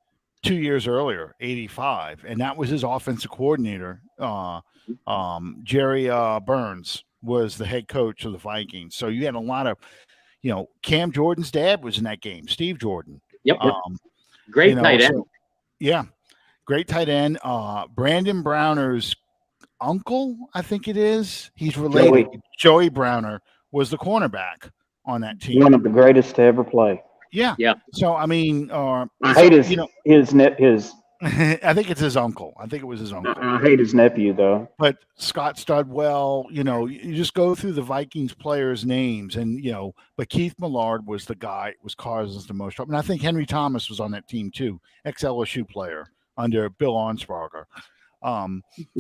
2 years earlier, 85, and that was his offensive coordinator. Jerry Burns was the head coach of the Vikings. So you had a lot of, Cam Jordan's dad was in that game, Steve Jordan. Yep. Great tight end. So, yeah, great tight end. Brandon Browner's uncle, I think it is. He's related. Joey Browner was the cornerback on that team. One of the greatest to ever play. Yeah. So I mean, I hate his. I think it's his uncle. I think it was his uncle. I hate his nephew though. But Scott Studwell, you just go through the Vikings players' names, and but Keith Millard was the guy that was causing us the most trouble. And I think Henry Thomas was on that team too, ex-LSU player under Bill Onsparger.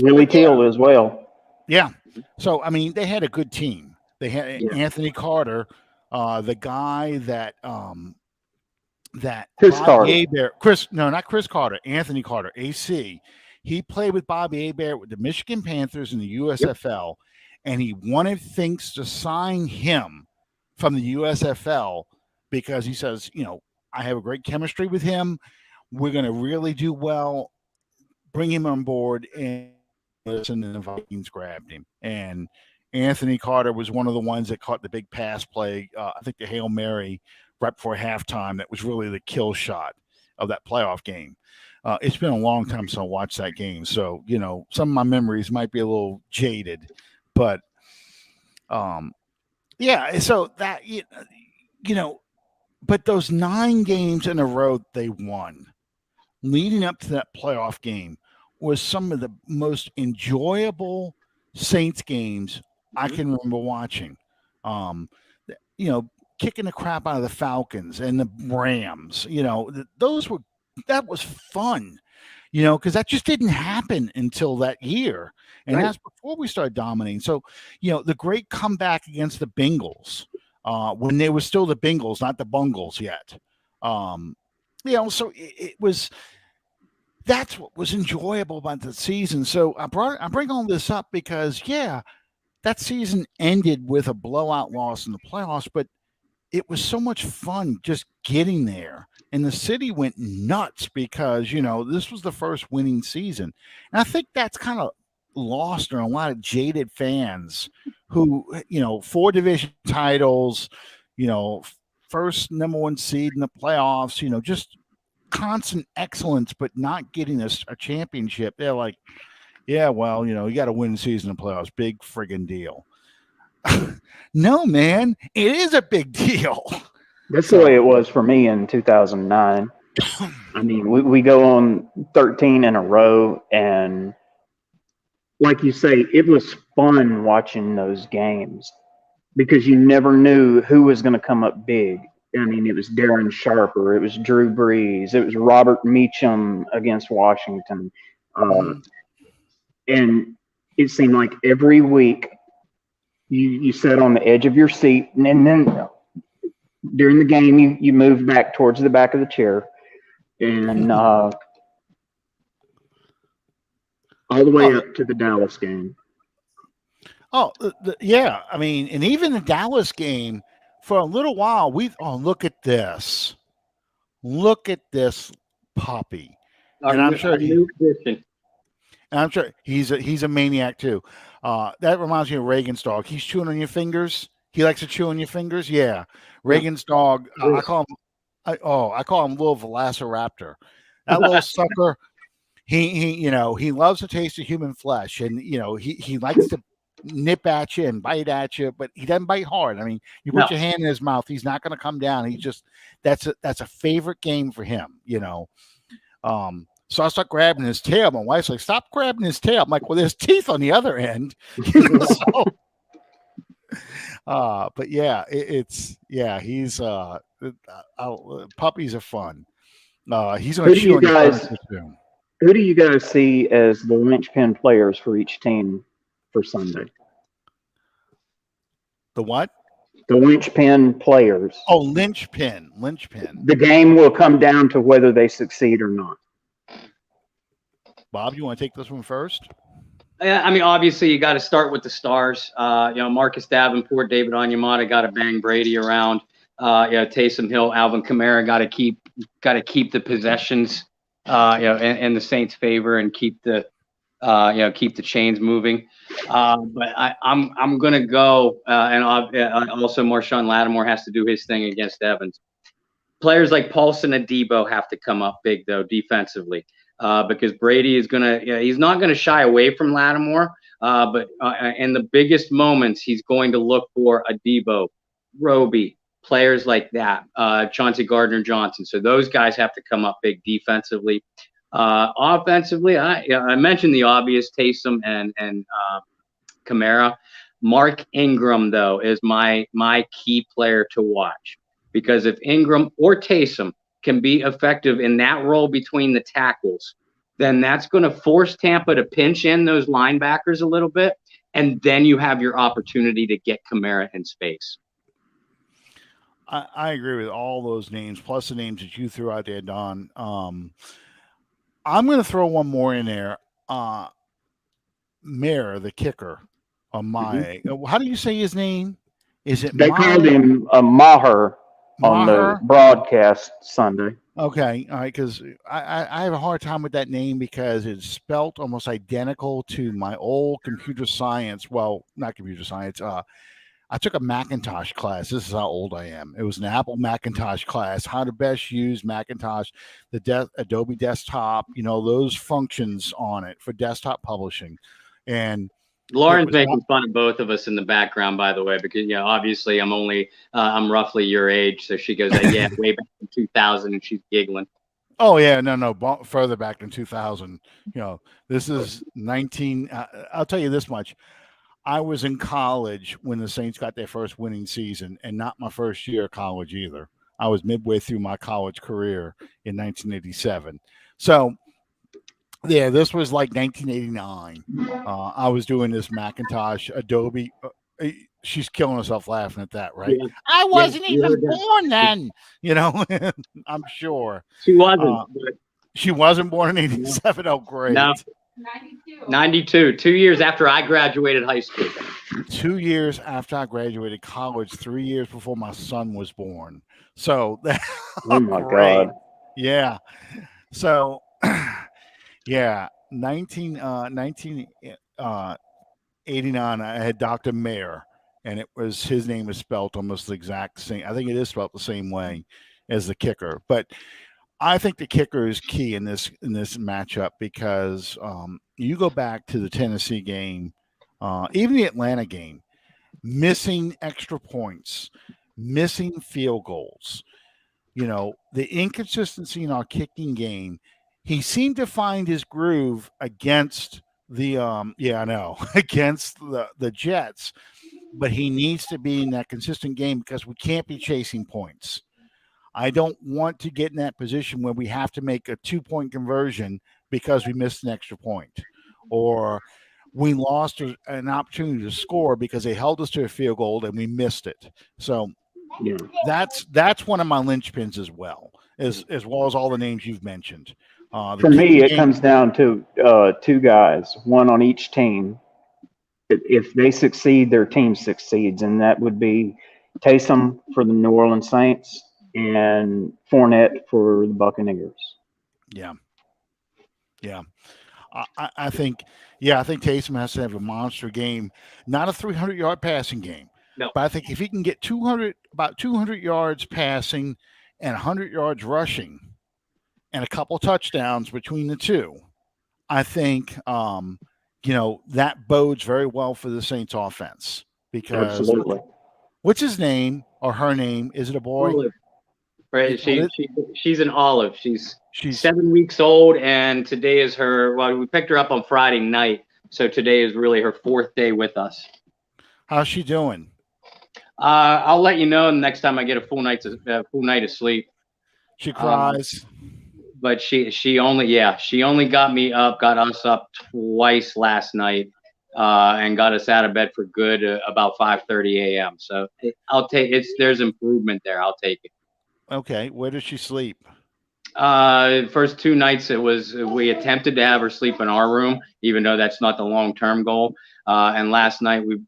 Willie Teal as well. Yeah. So I mean, they had a good team. They had Anthony Carter, the guy that Chris Carter. Not Chris Carter, Anthony Carter, AC. He played with Bobby Hebert with the Michigan Panthers in the USFL, and he wanted Finks to sign him from the USFL because he says, I have a great chemistry with him. We're going to really do well. Bring him on board, and the Vikings grabbed him. And Anthony Carter was one of the ones that caught the big pass play. I think the Hail Mary right before halftime that was really the kill shot of that playoff game. It's been a long time since I watched that game, so some of my memories might be a little jaded, but yeah. So that but those 9 games in a row they won, leading up to that playoff game, was some of the most enjoyable Saints games I can remember watching. Kicking the crap out of the Falcons and the Rams, that was fun, because that just didn't happen until that year. And that's before we started dominating. So, the great comeback against the Bengals, when they were still the Bengals, not the Bungles yet. So it was, that's what was enjoyable about the season. So I bring all this up because, that season ended with a blowout loss in the playoffs, but it was so much fun just getting there. And the city went nuts because, this was the first winning season. And I think that's kind of lost on a lot of jaded fans who, 4 division titles, first number 1 seed in the playoffs, just constant excellence, but not getting a championship. They're like, yeah, well, you got to win the season in playoffs. Big friggin' deal. No, man, it is a big deal. That's the way it was for me in 2009. I mean, we go on 13 in a row, and like you say, it was fun watching those games because you never knew who was going to come up big. I mean, it was Darren Sharper, it was Drew Brees, it was Robert Meacham against Washington. And it seemed like every week you sat on the edge of your seat, and then during the game you moved back towards the back of the chair, and all the way up to the Dallas game. Oh, yeah. I mean, and even the Dallas game for a little while, look at this. Look at this puppy. Our And I'm new, sure our new addition. he's a maniac too. That reminds me of Reagan's dog. He's chewing on your fingers. He likes to chew on your fingers. Yeah. Yeah. Reagan's dog, I call him I call him little Velociraptor. That little sucker, he loves to taste of human flesh, and he likes to nip at you and bite at you, but he doesn't bite hard. I mean, you put No. your hand in his mouth, he's not going to come down. He's just that's a favorite game for him. So I start grabbing his tail. My wife's like, "Stop grabbing his tail." I'm like, "Well, there's teeth on the other end." But yeah, he's puppies are fun. He's going to chew on your furniture soon. Who do you guys see as the linchpin players for each team for Sunday? The what? The linchpin players. Oh, linchpin. The game will come down to whether they succeed or not. Bob, you want to take this one first? I mean, obviously, you got to start with the stars. Marcus Davenport, David Onyemata got to bang Brady around. Taysom Hill, Alvin Kamara got to keep the possessions, in the Saints' favor and keep the chains moving. But I'm gonna go, and also Marshawn Lattimore has to do his thing against Evans. Players like Paulson and Debo have to come up big though defensively. Because Brady is he's not gonna shy away from Lattimore, but in the biggest moments, he's going to look for a Debo, Roby, players like that, Chauncey Gardner-Johnson. So those guys have to come up big defensively. Offensively, I mentioned the obvious, Taysom and Kamara. Mark Ingram, though, is my key player to watch, because if Ingram or Taysom can be effective in that role between the tackles, then that's going to force Tampa to pinch in those linebackers a little bit, and then you have your opportunity to get Kamara in space. I agree with all those names, plus the names that you threw out there, Don. I'm going to throw one more in there. Mayer, the kicker, on my. How do you say his name? Is it? They called him Maher on the broadcast Sunday. Okay, all right, because I have a hard time with that name because it's spelt almost identical to my old computer science. Well, not computer science. I took a Macintosh class. This is how old I am. It was an Apple Macintosh class, how to best use Macintosh, the Adobe Desktop, those functions on it for desktop publishing. And Lauren's making fun of both of us in the background, by the way, because obviously I'm roughly your age, so she goes, yeah, way back in 2000, and she's giggling. Oh yeah, no, further back than 2000. This is 19. I'll tell you this much: I was in college when the Saints got their first winning season, and not my first year of college either. I was midway through my college career in 1987. So. Yeah, this was like 1989. I was doing this Macintosh Adobe. She's killing herself laughing at that, right? Yeah. I wasn't even born then, I'm sure. She wasn't. She wasn't born in 87. Oh, great. No. 92, 2 years after I graduated high school. 2 years after I graduated college, 3 years before my son was born. So, oh my God. Yeah. So, yeah, 1989, I had Dr. Mayer, and his name is spelled almost the exact same. I think it is spelled the same way as the kicker. But I think the kicker is key in this matchup because you go back to the Tennessee game, even the Atlanta game, missing extra points, missing field goals. The inconsistency in our kicking game. He seemed to find his groove against the against the Jets, but he needs to be in that consistent game because we can't be chasing points. I don't want to get in that position where we have to make a 2-point conversion because we missed an extra point, or we lost an opportunity to score because they held us to a field goal and we missed it. So that's one of my linchpins as well as all the names you've mentioned. For me, it comes down to two guys, one on each team, If they succeed, their team succeeds, and that would be Taysom for the New Orleans Saints and Fournette for the Buccaneers. Yeah, yeah. I think, yeah, I think Taysom has to have a monster game, not a 300-yard passing game, No. but I think if he can get 200, about 200 yards passing and 100 yards rushing, and a couple touchdowns between the two, I think, that bodes very well for the Saints offense because Absolutely. what's his name or her name? Is it a boy? Olive, right? What She's an olive. She's she's 7 weeks old, and today is her. Well, we picked her up on Friday night, so today is really her 4th day with us. how's she doing? I'll let you know next time I get a full night of sleep. She cries. But she only got us up twice last night, and got us out of bed for good about 5:30 a.m. So there's improvement there. I'll take it. Okay, where does she sleep? First 2 nights we attempted to have her sleep in our room, even though that's not the long-term goal. And last night we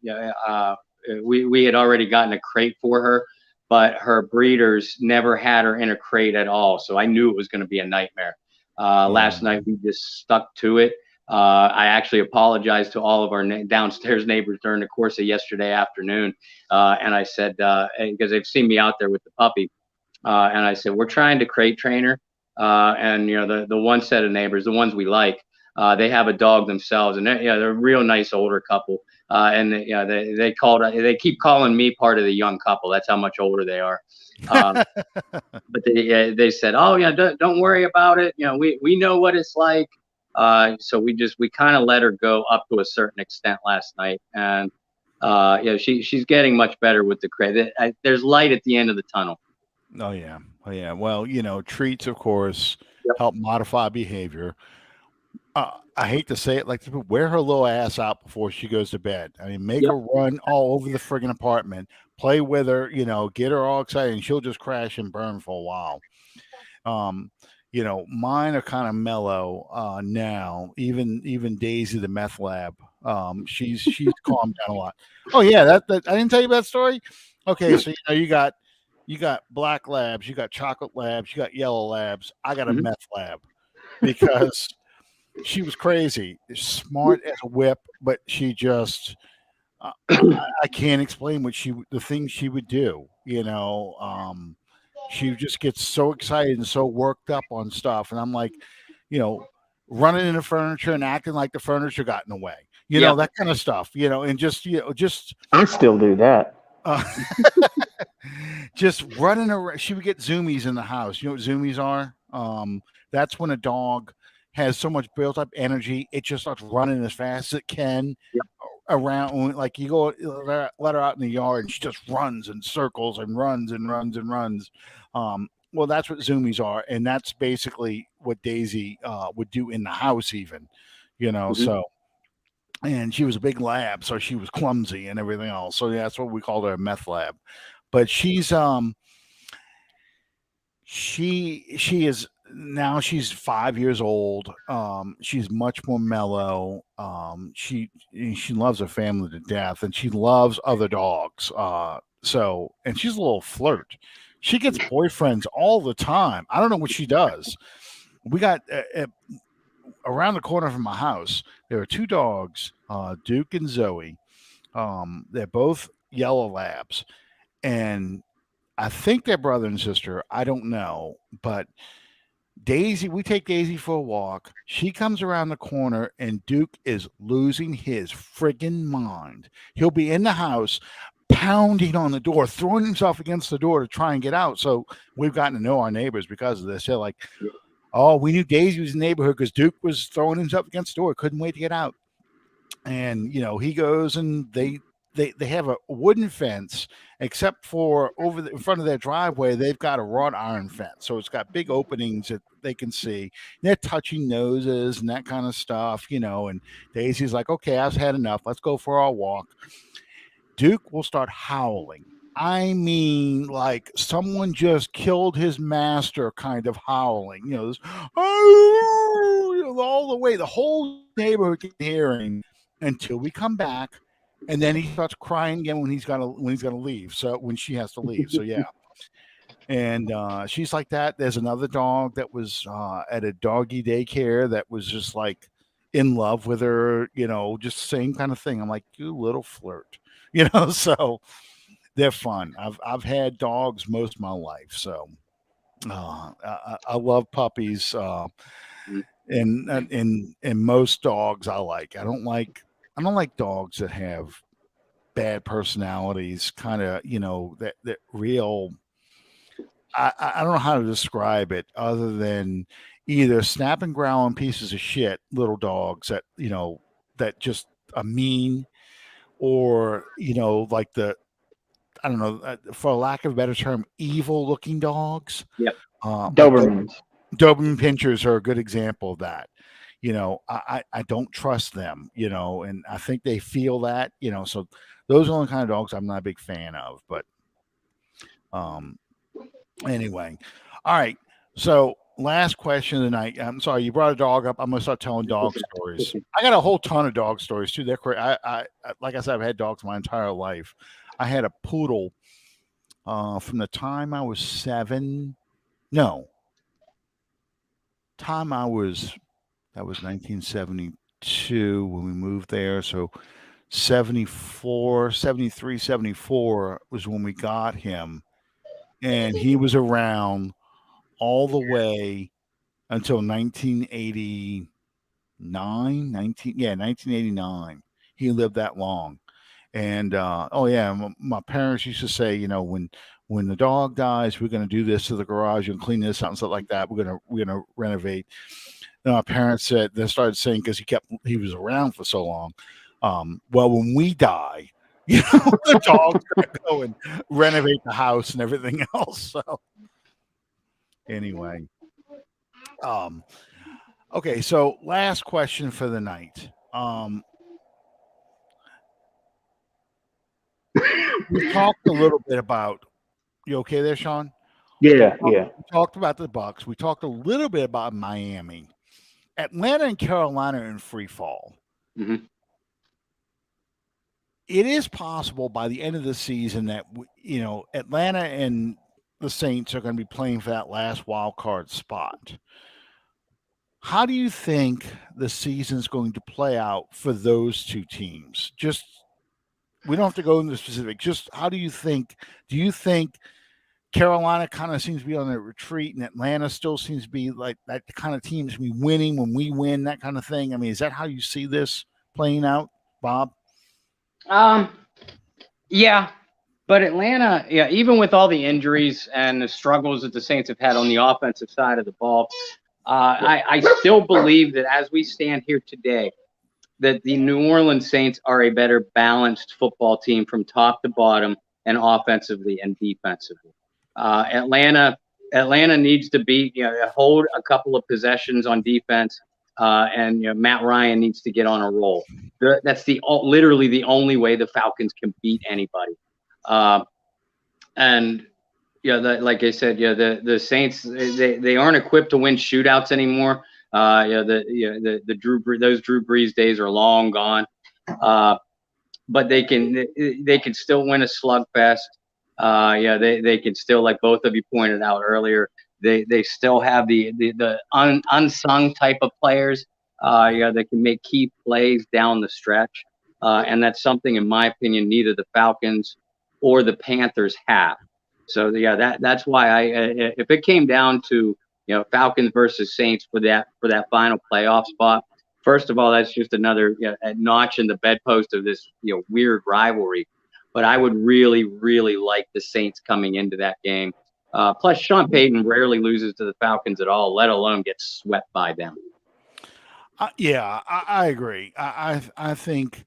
had already gotten a crate for her, but her breeders never had her in a crate at all. So I knew it was going to be a nightmare. Last night we just stuck to it. I actually apologized to all of our downstairs neighbors during the course of yesterday afternoon. And I said, because they've seen me out there with the puppy, and I said, we're trying to crate train her. And the one set of neighbors, the ones we like, they have a dog themselves, and they're a real nice older couple. And they keep calling me part of the young couple. That's how much older they are. But they said, oh yeah, don't worry about it. We know what it's like. So we kind of let her go up to a certain extent last night, and she's getting much better with the crate. There's light at the end of the tunnel. Oh yeah, oh yeah. Well, treats, of course, Yep. help modify behavior. I hate to say it like this, but wear her little ass out before she goes to bed. I mean, make Yep. her run all over the friggin' apartment, play with her, get her all excited, and she'll just crash and burn for a while. Mine are kind of mellow now. Even Daisy, the meth lab, she's calmed down a lot. Oh yeah, that I didn't tell you that story. Okay, so you got black labs, you got chocolate labs, you got yellow labs. I got a Mhm. meth lab because she was crazy, smart as a whip, but she just I can't explain the things she would do. She just gets so excited and so worked up on stuff, and I'm like, running into furniture and acting like the furniture got in the way. Yep. That kind of stuff. And just I still do that. uh, just running around. She would get zoomies in the house. You know what zoomies are? That's when a dog has so much built up energy, it just starts running as fast as it can Yep. around. Like you go let her out in the yard, and she just runs in circles and runs and runs and runs. Well, that's what zoomies are, and that's basically what Daisy would do in the house, even. Mhm. So. And she was a big lab, so she was clumsy and everything else. So yeah, that's what we called her, a meth lab. But she's she is now she's 5 years old. She's much more mellow. She loves her family to death, and she loves other dogs. And she's a little flirt. She gets boyfriends all the time. I don't know what she does. We got around the corner from my house. There are two dogs, Duke and Zoe. They're both yellow labs, and I think they're brother and sister. I don't know, but Daisy, we take Daisy for a walk. She comes around the corner, and Duke is losing his friggin' mind. He'll be in the house, pounding on the door, throwing himself against the door to try and get out. So we've gotten to know our neighbors because of this. They're like, oh, we knew Daisy was in the neighborhood because Duke was throwing himself against the door, couldn't wait to get out. And he goes, and they have a wooden fence, except for in front of their driveway they've got a wrought iron fence, so it's got big openings that they can see. They're touching noses and that kind of stuff. And Daisy's like, okay, I've had enough, let's go for our walk. Duke will start howling. I mean, like someone just killed his master kind of howling. This, all the way, the whole neighborhood can hearing until we come back and then he starts crying again when he's gonna leave. So when she has to leave. So yeah. And she's like that. There's another dog that was at a doggy daycare that was just like in love with her, just same kind of thing. I'm like, you little flirt, So they're fun. I've had dogs most of my life, so I love puppies. And most dogs I like. I don't like dogs that have bad personalities. Kind of, that real. I don't know how to describe it other than either snap and growl and pieces of shit little dogs that that just are mean, or like the, I don't know, for lack of a better term, evil looking dogs. Yep. Like Dobermans. Doberman Pinchers are a good example of that. I don't trust them, and I think they feel that, so those are the kind of dogs I'm not a big fan of. But um anyway, all right. So last question of the night. I'm sorry, you brought a dog up. I'm gonna start telling dog stories. I got a whole ton of dog stories too. They're great. Like I said, I've had dogs my entire life. I had a poodle from the time I was 7. No, time I was that was 1972 when we moved there. So 74, 73, 74 was when we got him, and he was around all the way until 1989, 1989. He lived that long. And oh yeah, my parents used to say, when the dog dies, we're going to do this to the garage and clean this out and stuff like that. We're gonna renovate. And my parents said, they started saying, because he was around for so long. Well, when we die, the dog's going to go and renovate the house and everything else. So anyway, okay. So last question for the night. We talked a little bit about. You okay there, Sean? Yeah, yeah. We talked about the Bucs. We talked a little bit about Miami. Atlanta and Carolina are in free fall. Mm-hmm. It is possible by the end of the season that Atlanta and the Saints are going to be playing for that last wild card spot. How do you think the season's going to play out for those two teams? Just, we don't have to go into specifics. Just how do you think? Do you think Carolina kind of seems to be on a retreat, and Atlanta still seems to be like that kind of team to be winning when we win, that kind of thing? I mean, is that how you see this playing out, Bob? Yeah, but Atlanta, yeah, even with all the injuries and the struggles that the Saints have had on the offensive side of the ball, I still believe that as we stand here today, that the New Orleans Saints are a better balanced football team from top to bottom, and offensively and defensively. Atlanta needs to hold a couple of possessions on defense, and Matt Ryan needs to get on a roll. That's literally the only way the Falcons can beat anybody. And like I said, the Saints, they aren't equipped to win shootouts anymore. The those Drew Brees days are long gone. But they can still win a slugfest. They can still, like both of you pointed out earlier, they still have the unsung type of players. That can make key plays down the stretch, and that's something, in my opinion, neither the Falcons or the Panthers have. So that's why if it came down to Falcons versus Saints for that final playoff spot, first of all, that's just another a notch in the bedpost of this weird rivalry. But I would really, really like the Saints coming into that game. Plus, Sean Payton rarely loses to the Falcons at all, let alone get swept by them. Yeah, I agree. I think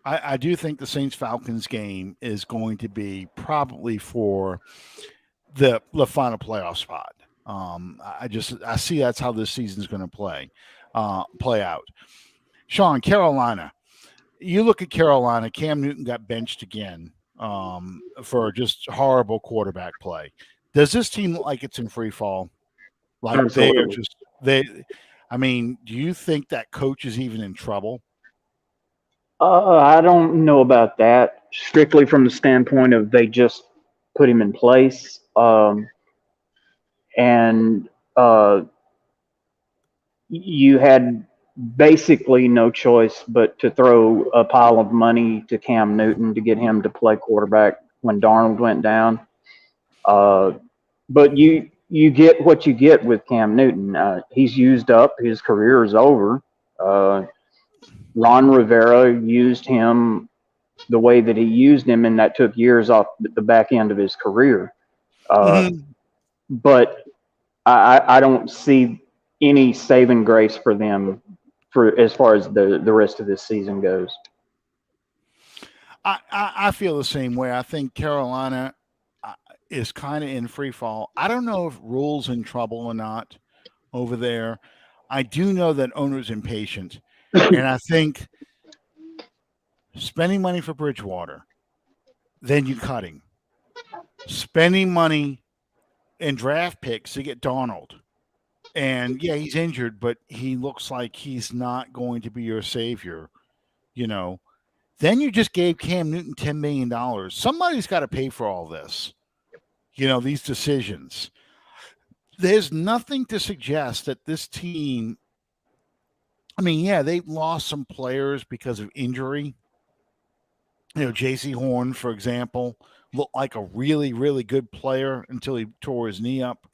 I do think the Saints Falcons game is going to be probably for the final playoff spot. I see that's how this season's going to play out. Sean, Carolina. You look at Carolina. Cam Newton got benched again for just horrible quarterback play. Does this team look like it's in free fall? Like Absolutely. I mean, do you think that coach is even in trouble? I don't know about that. Strictly from the standpoint of they just put him in place, and you had basically no choice but to throw a pile of money to Cam Newton to get him to play quarterback when Darnold went down. Uh, but you get what you get with Cam Newton. He's used up. His career is over. Uh, Ron Rivera used him the way that he used him, and that took years off the back end of his career. Uh, Mm-hmm. but I don't see any saving grace for them for as far as the rest of this season goes. I feel the same way. I think Carolina uh, is kind of in free fall. I don't know if Rule's in trouble or not over there. I do know that owner's impatient, and I think spending money for Bridgewater, then you cut him. Spending money in draft picks to get Donald. And yeah, he's injured, but he looks like he's not going to be your savior, you know. Then you just gave Cam Newton $10 million. Somebody's got to pay for all this, these decisions. There's nothing to suggest that this team, I mean, yeah, they lost some players because of injury. JC Horn, for example, looked like a really, really good player until he tore his knee up,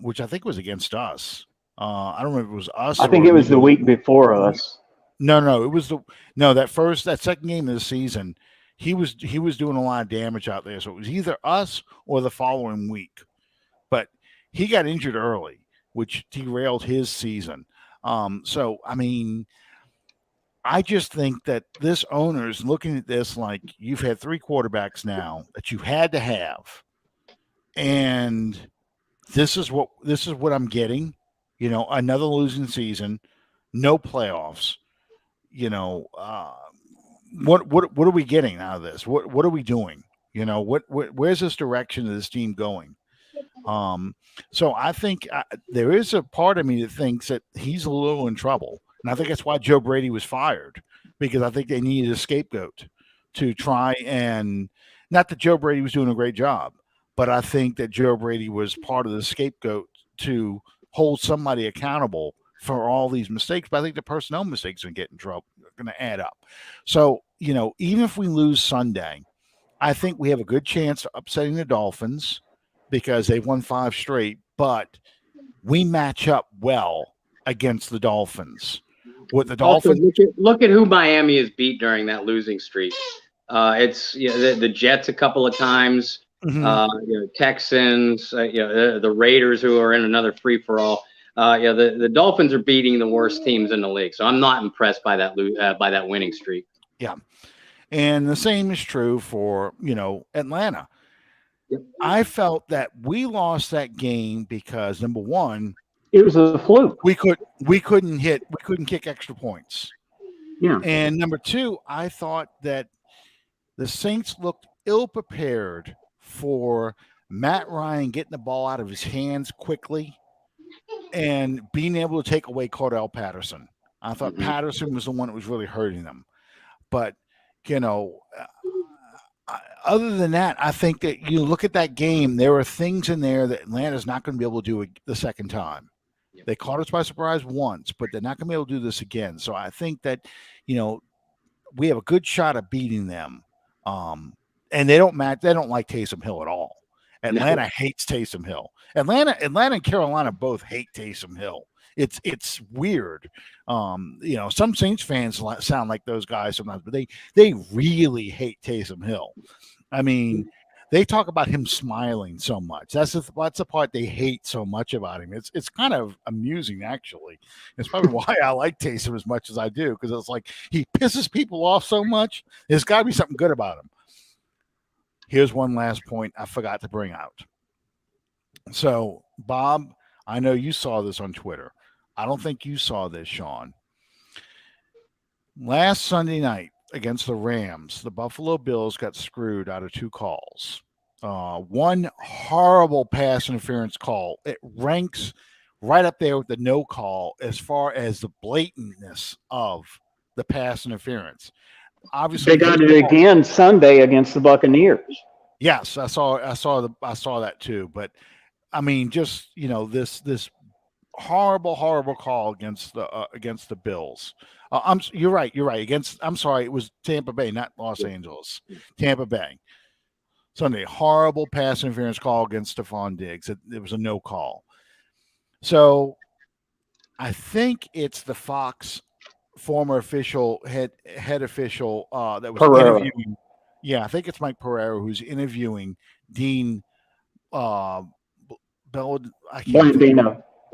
which I think was against us. I don't remember if it was us I think or it was the maybe week before us. no. It was that second game of the season. He was doing a lot of damage out there, so it was either us or the following week. But he got injured early, which derailed his season. So I mean, I just think that this owner's looking at this like you've had three quarterbacks now that you had to have, and this is what I'm getting. Another losing season, no playoffs. You know, what are we getting out of this? What are we doing? Where's this direction of this team going? Um, so I think there is a part of me that thinks that he's a little in trouble, and I think that's why Joe Brady was fired because I think they needed a scapegoat to try and not that Joe Brady was doing a great job, but I think that Joe Brady was part of the scapegoat to hold somebody accountable for all these mistakes. But I think the personnel mistakes are getting trouble, going to add up. So even if we lose Sunday, I think we have a good chance of upsetting the Dolphins because they've won five straight, but we match up well against the Dolphins. With the Also, Dolphins, look at who Miami has beat during that losing streak. It's the Jets a couple of times, mhm. Texans, the Raiders who are in another free for all. The Dolphins are beating the worst teams in the league, so I'm not impressed by that winning streak. Yeah, and the same is true for Atlanta. Yep. I felt that we lost that game because number one, It was a fluke. we couldn't kick extra points, Yeah. and number two, I thought that the Saints looked ill prepared for Matt Ryan getting the ball out of his hands quickly and being able to take away Cordell Patterson. I thought Mm-hmm. Patterson was the one that was really hurting them. But, you know, other than that, I think that you look at that game, there are things in there that Atlanta's not going to be able to do the second time. Yep. They caught us by surprise once, but they're not going to be able to do this again. So I think that, you know, we have a good shot of beating them. And they don't match. They don't like Taysom Hill at all. No. Atlanta hates Taysom Hill. Atlanta, and Carolina both hate Taysom Hill. It's weird. Some Saints fans sound like those guys sometimes, but they really hate Taysom Hill. I mean, they talk about him smiling so much. That's the part they hate so much about him. It's kind of amusing actually. It's probably why I like Taysom as much as I do because it's like he pisses people off so much. There's got to be something good about him. Here's one last point I forgot to bring out. So, Bob, I know you saw this on Twitter. I don't think you saw this, Sean. Last Sunday night against the Rams, the Buffalo Bills got screwed out of two calls. One horrible pass interference call. It ranks right up there with the no call as far as the blatantness of the pass interference. Obviously, They got it again Sunday against the Buccaneers. Yes, I saw that too. But I mean, just this horrible call against the Bills. You're right. I'm sorry, it was Tampa Bay, not Los Angeles. Tampa Bay. Sunday, horrible pass interference call against Stephon Diggs. It was a no call. So I think it's the Fox former official head official that was Pereira. interviewing. Yeah, I think it's Mike Pereira who's interviewing Dean Bell. I can't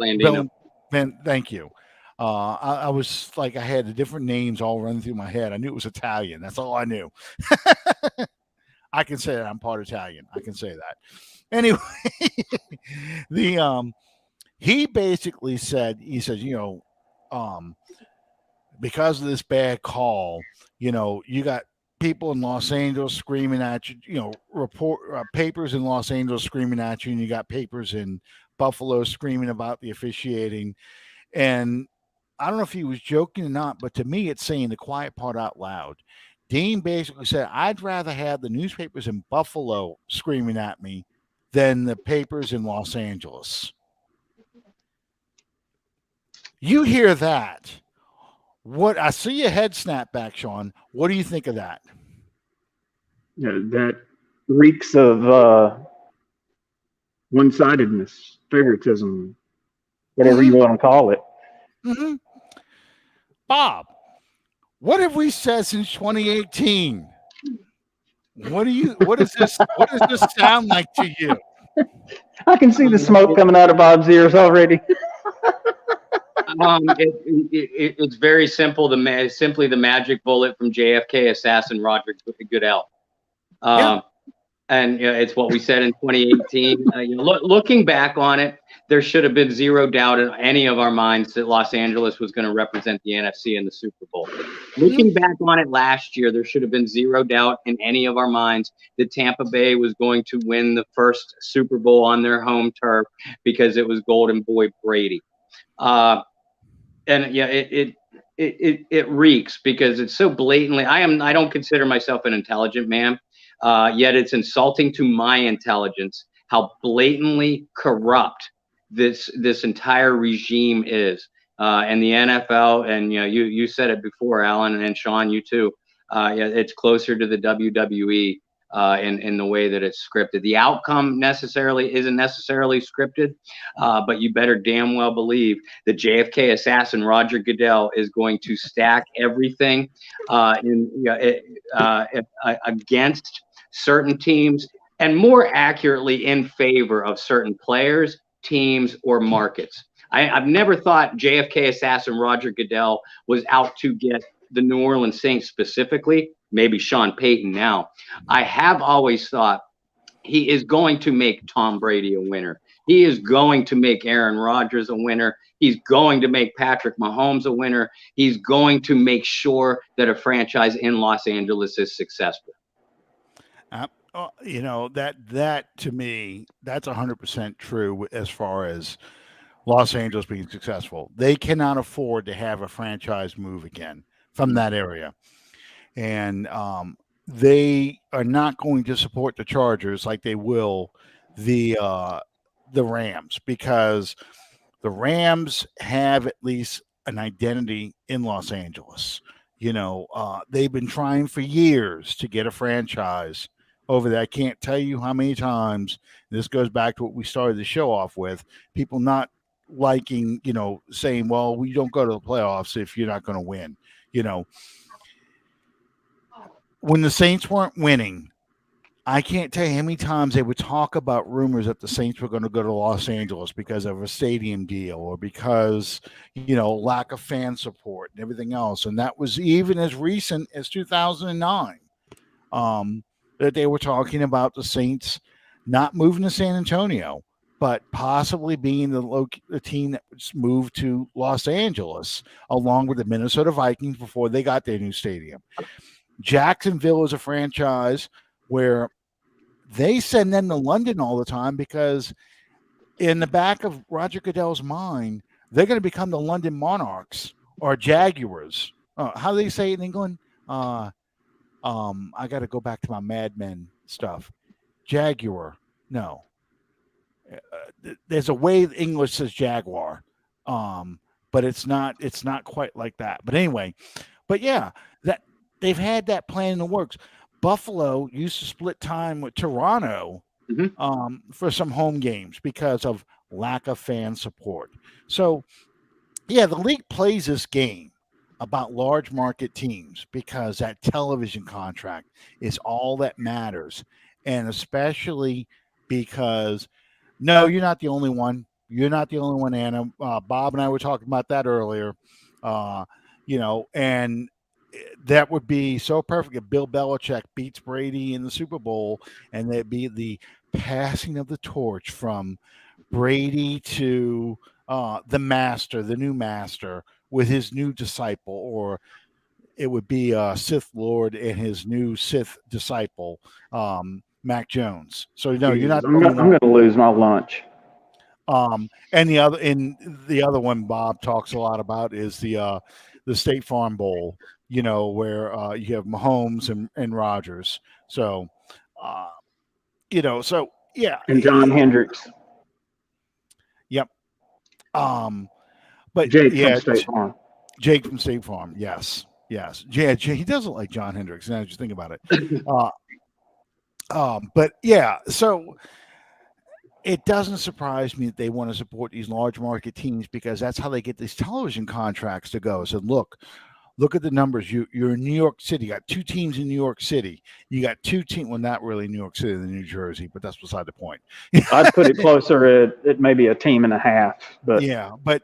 Blandino. Ben, thank you. I was like, I had the different names all running through my head. I knew it was Italian. That's all I knew. I can say that I'm part Italian. I can say that. Anyway, he basically said, because of this bad call, you got people in Los Angeles screaming at you, papers in Los Angeles screaming at you, and you got papers in Buffalo screaming about the officiating. And I don't know if he was joking or not, but to me, it's saying the quiet part out loud. Dean basically said, I'd rather have the newspapers in Buffalo screaming at me than the papers in Los Angeles. You hear that? What I see your head snap back, Sean. What do you think of that? Yeah, that reeks of one-sidedness, favoritism, whatever you want to call it. Mm-hmm. Bob, what have we said since 2018? What does this sound like to you? I can see the smoke coming out of Bob's ears already. It's very simple. Simply the magic bullet from JFK assassin Roger Goodell. And it's what we said in 2018. Looking back on it, there should have been zero doubt in any of our minds that Los Angeles was going to represent the NFC in the Super Bowl. Looking back on it last year, there should have been zero doubt in any of our minds that Tampa Bay was going to win the first Super Bowl on their home turf because it was Golden Boy Brady. It reeks because it's so blatantly. I don't consider myself an intelligent man. Yet it's insulting to my intelligence how blatantly corrupt this entire regime is. And the NFL, and you said it before, Alan, and Sean, you too. It's closer to the WWE in the way that it's scripted. The outcome isn't necessarily scripted, but you better damn well believe that JFK assassin Roger Goodell is going to stack everything against certain teams, and more accurately in favor of certain players, teams, or markets. I've never thought JFK assassin Roger Goodell was out to get the New Orleans Saints specifically, maybe Sean Payton now. I have always thought he is going to make Tom Brady a winner. He is going to make Aaron Rodgers a winner. He's going to make Patrick Mahomes a winner. He's going to make sure that a franchise in Los Angeles is successful. That to me, that's 100% true as far as Los Angeles being successful. They cannot afford to have a franchise move again from that area. And they are not going to support the Chargers like they will the Rams, because the Rams have at least an identity in Los Angeles. They've been trying for years to get a franchise over there. I can't tell you how many times. This goes back to what we started the show off with, people not liking, saying, well, we don't go to the playoffs if you're not going to win. When the Saints weren't winning, I can't tell you how many times they would talk about rumors that the Saints were going to go to Los Angeles because of a stadium deal or because, lack of fan support and everything else. And that was even as recent as 2009. That they were talking about the Saints not moving to San Antonio, but possibly being the team that moved to Los Angeles, along with the Minnesota Vikings before they got their new stadium. Jacksonville is a franchise where they send them to London all the time because in the back of Roger Goodell's mind, they're going to become the London Monarchs or Jaguars how do they say it in England? Uh, I got to go back to my Mad Men stuff. Jaguar. No, there's a way English says Jaguar, um, but it's not quite like that. But anyway, but yeah, that they've had that plan in the works. Buffalo used to split time with Toronto Mhm. for some home games because of lack of fan support. So yeah, the league plays this game about large market teams because that television contract is all that matters. And especially because, no, you're not the only one. You're not the only one, Anna. Bob and I were talking about that earlier. Uh, and that would be so perfect if Bill Belichick beats Brady in the Super Bowl and that'd be the passing of the torch from Brady to the master, the new master, with his new disciple, or it would be Sith Lord and his new Sith disciple, Mac Jones. So no, you're Jesus, not the only I'm one. gonna lose my lunch. And the other one Bob talks a lot about is the State Farm Bowl. Where you have Mahomes and Rogers. So, uh, so yeah, And John Hendricks, yep. Um, but Jake from yeah, State Farm. Jake from State Farm. Yes, yes. Yeah, he does look like John Hendricks. Now that you think about it. Uh, but yeah, so it doesn't surprise me that they want to support these large market teams because that's how they get these television contracts to go. So look at the numbers. You're in New York City. You got two teams in New York City. You got two teams. Well, not really New York City than New Jersey, but that's beside the point. I'd put it closer at maybe a team and a half, but Yeah, but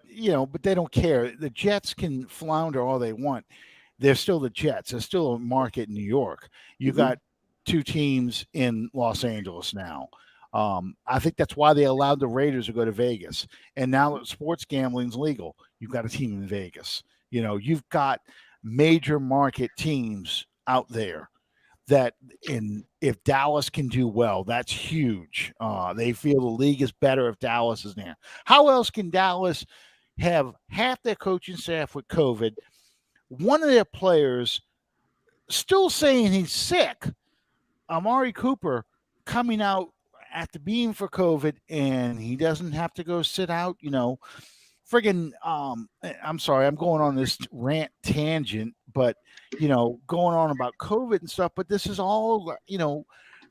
they don't care. The Jets can flounder all they want. They're still the Jets. There's still a market in New York. You mhm. got two teams in Los Angeles now. I think that's why they allowed the Raiders to go to Vegas. And now that sports gambling's legal, you've got a team in Vegas. You've got major market teams out there that if Dallas can do well, that's huge. They feel the league is better if Dallas is there. How else can Dallas have half their coaching staff with COVID, one of their players still saying he's sick, Amari Cooper coming out at the beam for COVID, and he doesn't have to go sit out, friggin' I'm sorry, I'm going on this rant tangent, but going on about COVID and stuff, but this is all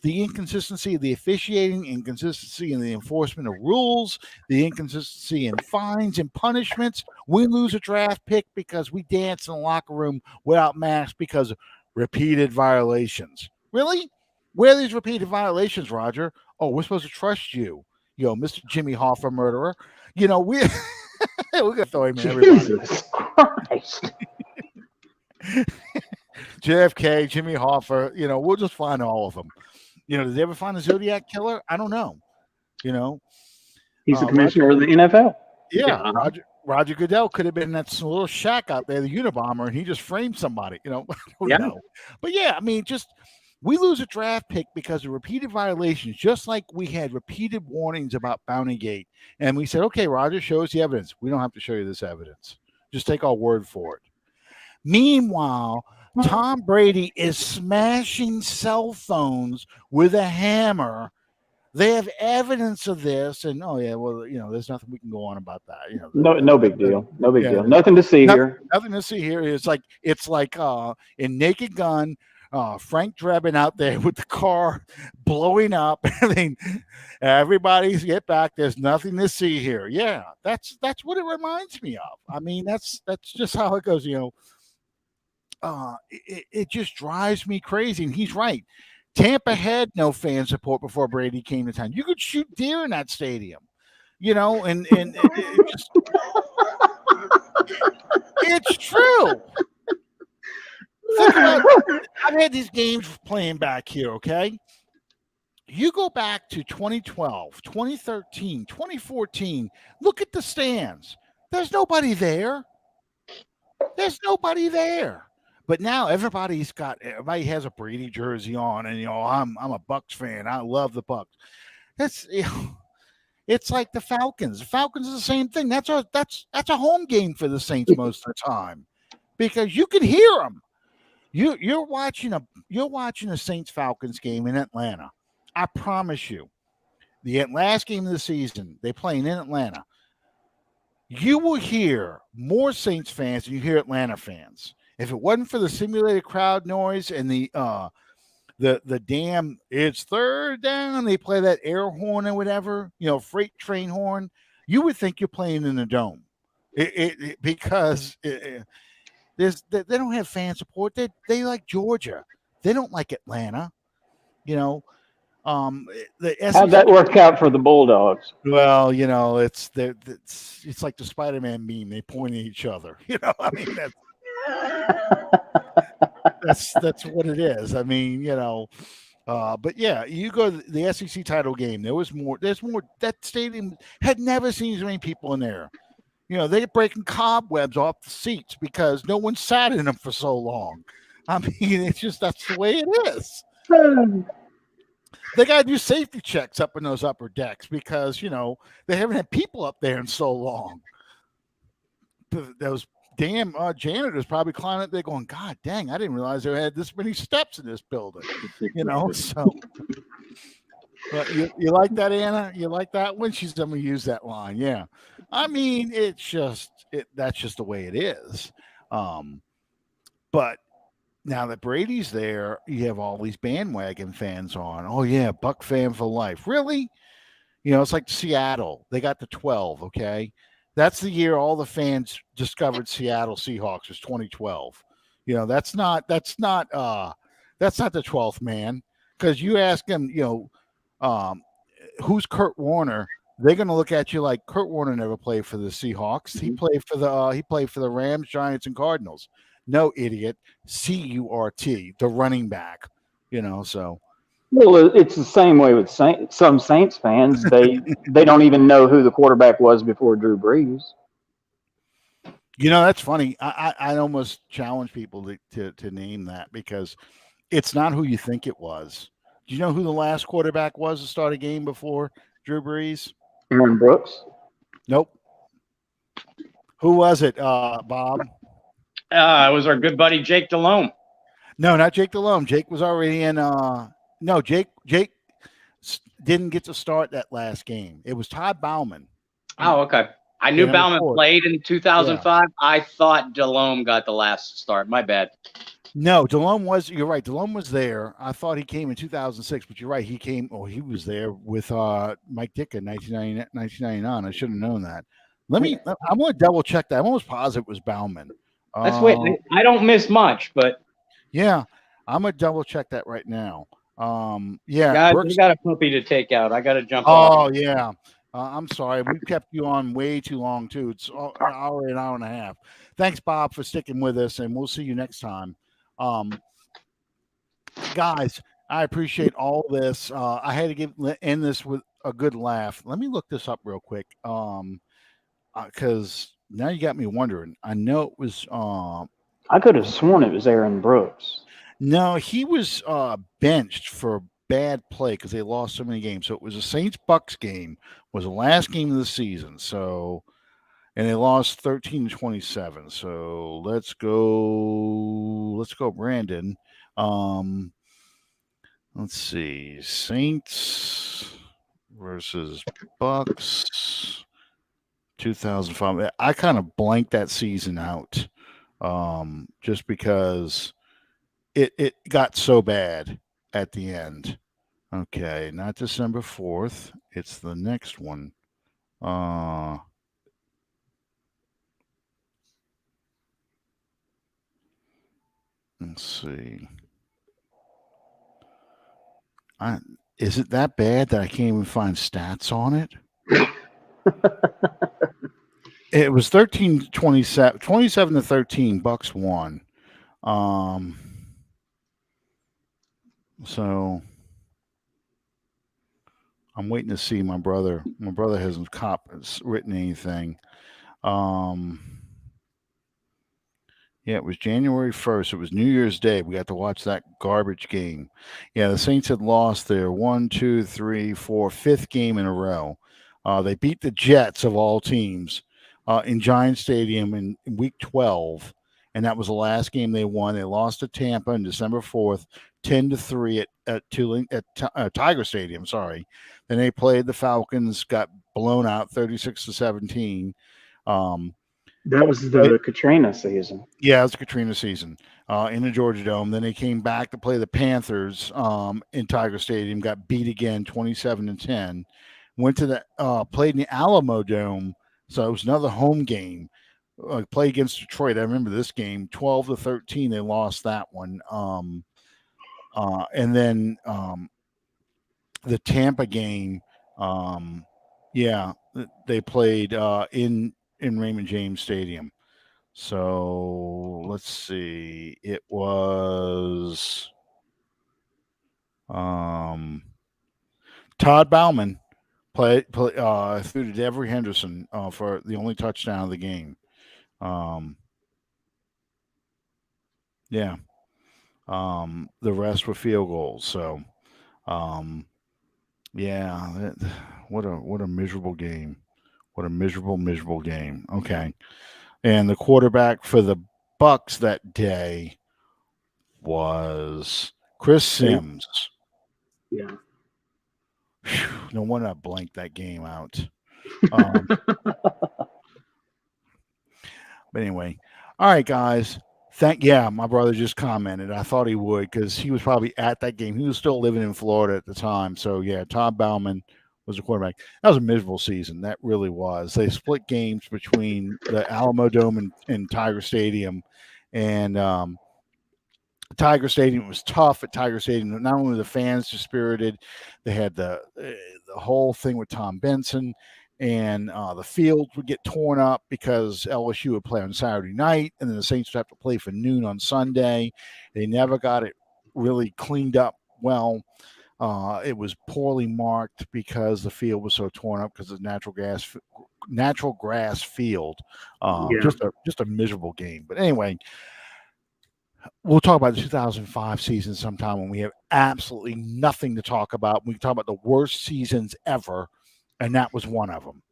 the inconsistency of the officiating, inconsistency in the enforcement of rules, the inconsistency in fines and punishments. We lose a draft pick because we dance in the locker room without masks because of repeated violations. Really? Where are these repeated violations, Roger? Oh, we're supposed to trust you, Mr. Jimmy Hoffa murderer. We we're gonna throw him in everybody. Jesus Christ. JFK, Jimmy Hoffa, we'll just find all of them. Did they ever find the Zodiac killer? I don't know. He's the Roger, commissioner of the NFL. yeah, Yeah. Roger Goodell could have been in that little shack out there, the Unabomber, and he just framed somebody. I don't Yeah. know. But yeah, I mean, just we lose a draft pick because of repeated violations, just like we had repeated warnings about Bounty Gate. And we said, okay, Roger, show us the evidence. We don't have to show you this evidence. Just take our word for it. Meanwhile, Tom Brady is smashing cell phones with a hammer. They have evidence of this, and oh yeah, well, there's nothing we can go on about that. No big deal. No big yeah, deal. Nothing to see here. nothing to see here. It's like in Naked Gun, Frank Drebin out there with the car blowing up. I mean, everybody's get back. There's nothing to see here. Yeah, that's what it reminds me of. I mean, that's just how it goes. It just drives me crazy. And he's right. Tampa had no fan support before Brady came to town. You could shoot deer in that stadium, and it just it's true. Think about I've had these games playing back here, okay? You go back to 2012, 2013, 2014, look at the stands. There's nobody there. There's nobody there. But now everybody has a Brady jersey on, and I'm a Bucs fan. I love the Bucs. That's it's like the Falcons. The Falcons are the same thing. That's a home game for the Saints most of the time. because you could hear them. You're watching a Saints Falcons game in Atlanta. I promise you, the last game of the season they playing in Atlanta. You will hear more Saints fans than you hear Atlanta fans. If it wasn't for the simulated crowd noise and the damn it's third down, they play that air horn or whatever, freight train horn, you would think you're playing in a dome. Because they don't have fan support. They like Georgia. They don't like Atlanta. You know, the How'd SEC. that work out for the Bulldogs? Well, it's like the Spider-Man meme. They point at each other. I mean that's what it is. I mean, but yeah, you go to the SEC title game. There's more. That stadium had never seen so many people in there. They're breaking cobwebs off the seats because no one sat in them for so long. I mean, it's just that's the way it is. They got to do safety checks up in those upper decks because they haven't had people up there in so long. Those damn janitors probably climbing up there going, God dang, I didn't realize there had this many steps in this building. So. But you like that, Anna? You like that one? She's going to use that line. Yeah. I mean, that's just the way it is. But now that Brady's there, you have all these bandwagon fans on. Oh, yeah, Buck fan for life. Really? It's like Seattle. They got the 12, okay? That's the year all the fans discovered Seattle Seahawks was 2012. That's not the 12th man. Because you ask them, who's Kurt Warner? They're going to look at you like Kurt Warner never played for the Seahawks. He played for the Rams, Giants, and Cardinals. No, idiot. CURT, the running back. So. Well, it's the same way with some Saints fans. They don't even know who the quarterback was before Drew Brees. That's funny. I almost challenge people to name that because it's not who you think it was. Do you know who the last quarterback was to start a game before Drew Brees? Aaron Brooks? Nope. Who was it, Bob? It was our good buddy Jake Delhomme. No, not Jake Delhomme. Jake was already in. No, Jake didn't get to start that last game. It was Todd Bauman. Oh, okay. I knew Bauman played in 2005. Yeah. I thought Delhomme got the last start. My bad. No, Delhomme was. You're right. Delhomme was there. I thought he came in 2006, but you're right. He came. Oh, he was there with Mike Ditka in 1999. I should have known that. I'm going to double check that. I'm almost positive it was Bauman. That's weird. I don't miss much, but yeah, I'm going to double check that right now. Yeah, guys, we got a puppy to take out. I got to jump. Oh yeah. I'm sorry. We kept you on way too long too. It's an hour and a half. Thanks, Bob, for sticking with us, and we'll see you next time. Guys, I appreciate all this. I had to end this with a good laugh. Let me look this up real quick. Because now you got me wondering. I know it was. I could have sworn it was Aaron Brooks. No, he was benched for bad play because they lost so many games. So it was a Saints-Bucs game. Was the last game of the season. So, and they lost 13-27. So let's go, Brandon. Let's see, Saints versus Bucs, 2005. I kind of blanked that season out, just because it got so bad at the end. Okay, not December 4th. It's the next one. Let's see. Is it that bad that I can't even find stats on it? It was 27 to 13. Bucs won. So I'm waiting to see my brother. My brother hasn't written anything. Yeah, it was January 1st. It was New Year's Day. We got to watch that garbage game. Yeah, the Saints had lost their 5th game in a row. They beat the Jets of all teams in Giant Stadium in Week 12, and that was the last game they won. They lost to Tampa on December 4th, 10-3 at Tiger Stadium. Sorry. Then they played the Falcons, got blown out 36-17. That was the Katrina season. Yeah, it was Katrina season in the Georgia Dome. Then they came back to play the Panthers in Tiger Stadium, got beat again 27-10. Went to the played in the Alamo Dome, so it was another home game. Play against Detroit. I remember this game, 12-13. They lost that one. And then the Tampa game, yeah, they played in Raymond James Stadium. So let's see. It was Todd Bauman threw to Devery Henderson for the only touchdown of the game. Yeah. The rest were field goals. So, yeah. What a miserable game. What a miserable game. Okay. And the quarterback for the Bucs that day was Chris Sims. Yeah. Whew, no wonder I blanked that game out. But anyway, all right, guys. My brother just commented. I thought he would because he was probably at that game. He was still living in Florida at the time. So yeah, Todd Bauman was the quarterback. That was a miserable season. That really was. They split games between the Alamo Dome and Tiger Stadium, and Tiger Stadium was tough at Tiger Stadium. Not only were the fans dispirited, they had the whole thing with Tom Benson, and the field would get torn up because LSU would play on Saturday night, and then the Saints would have to play for noon on Sunday. They never got it really cleaned up well. It was poorly marked because the field was so torn up because of natural grass field. Just a miserable game. But anyway, we'll talk about the 2005 season sometime when we have absolutely nothing to talk about. We can talk about the worst seasons ever, and that was one of them.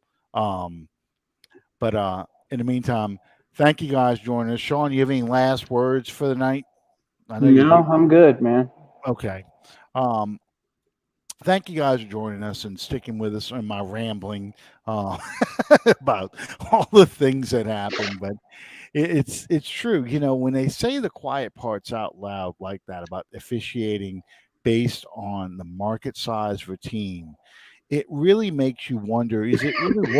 But in the meantime, thank you guys for joining us. Sean, you have any last words for the night? I'm good, man. Okay. Thank you guys for joining us and sticking with us in my rambling about all the things that happened. But it's true. When they say the quiet parts out loud like that about officiating based on the market size of a team, it really makes you wonder, is it really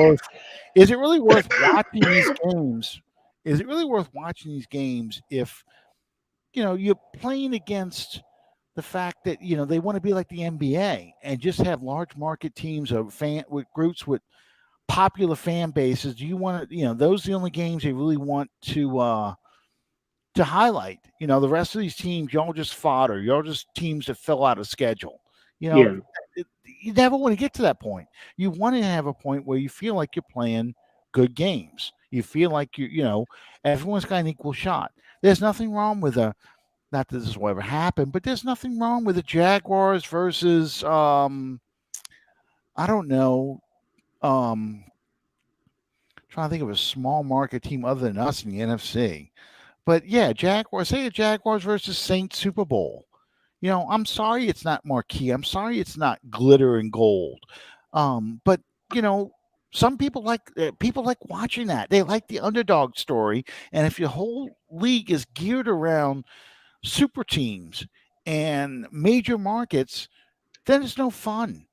worth watching these games? Is it really worth watching these games if you're playing against the fact that they want to be like the NBA and just have large market teams of with groups with popular fan bases? Do you want to, those are the only games they really want to highlight? The rest of these teams, y'all just fodder. Y'all just teams that fill out a schedule. You never want to get to that point. You want to have a point where you feel like you're playing good games. You feel like everyone's got an equal shot. There's nothing wrong with not that this will ever happen, but there's nothing wrong with the Jaguars versus I don't know, trying to think of a small market team other than us in the NFC. But yeah, Jaguars, say the Jaguars versus Saints Super Bowl. I'm sorry it's not marquee. I'm sorry it's not glitter and gold. But some people like watching that. They like the underdog story. And if your whole league is geared around super teams and major markets, then it's no fun.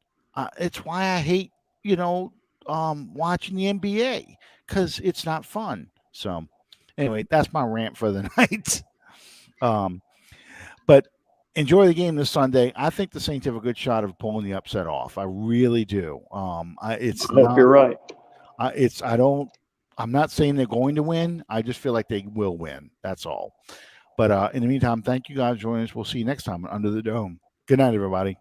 It's why I hate, watching the NBA, because it's not fun. So anyway, that's my rant for the night. But enjoy the game this Sunday. I think the Saints have a good shot of pulling the upset off. I really do. I hope you're right. I'm not saying they're going to win. I just feel like they will win. That's all. But in the meantime, thank you guys for joining us. We'll see you next time on Under the Dome. Good night, everybody.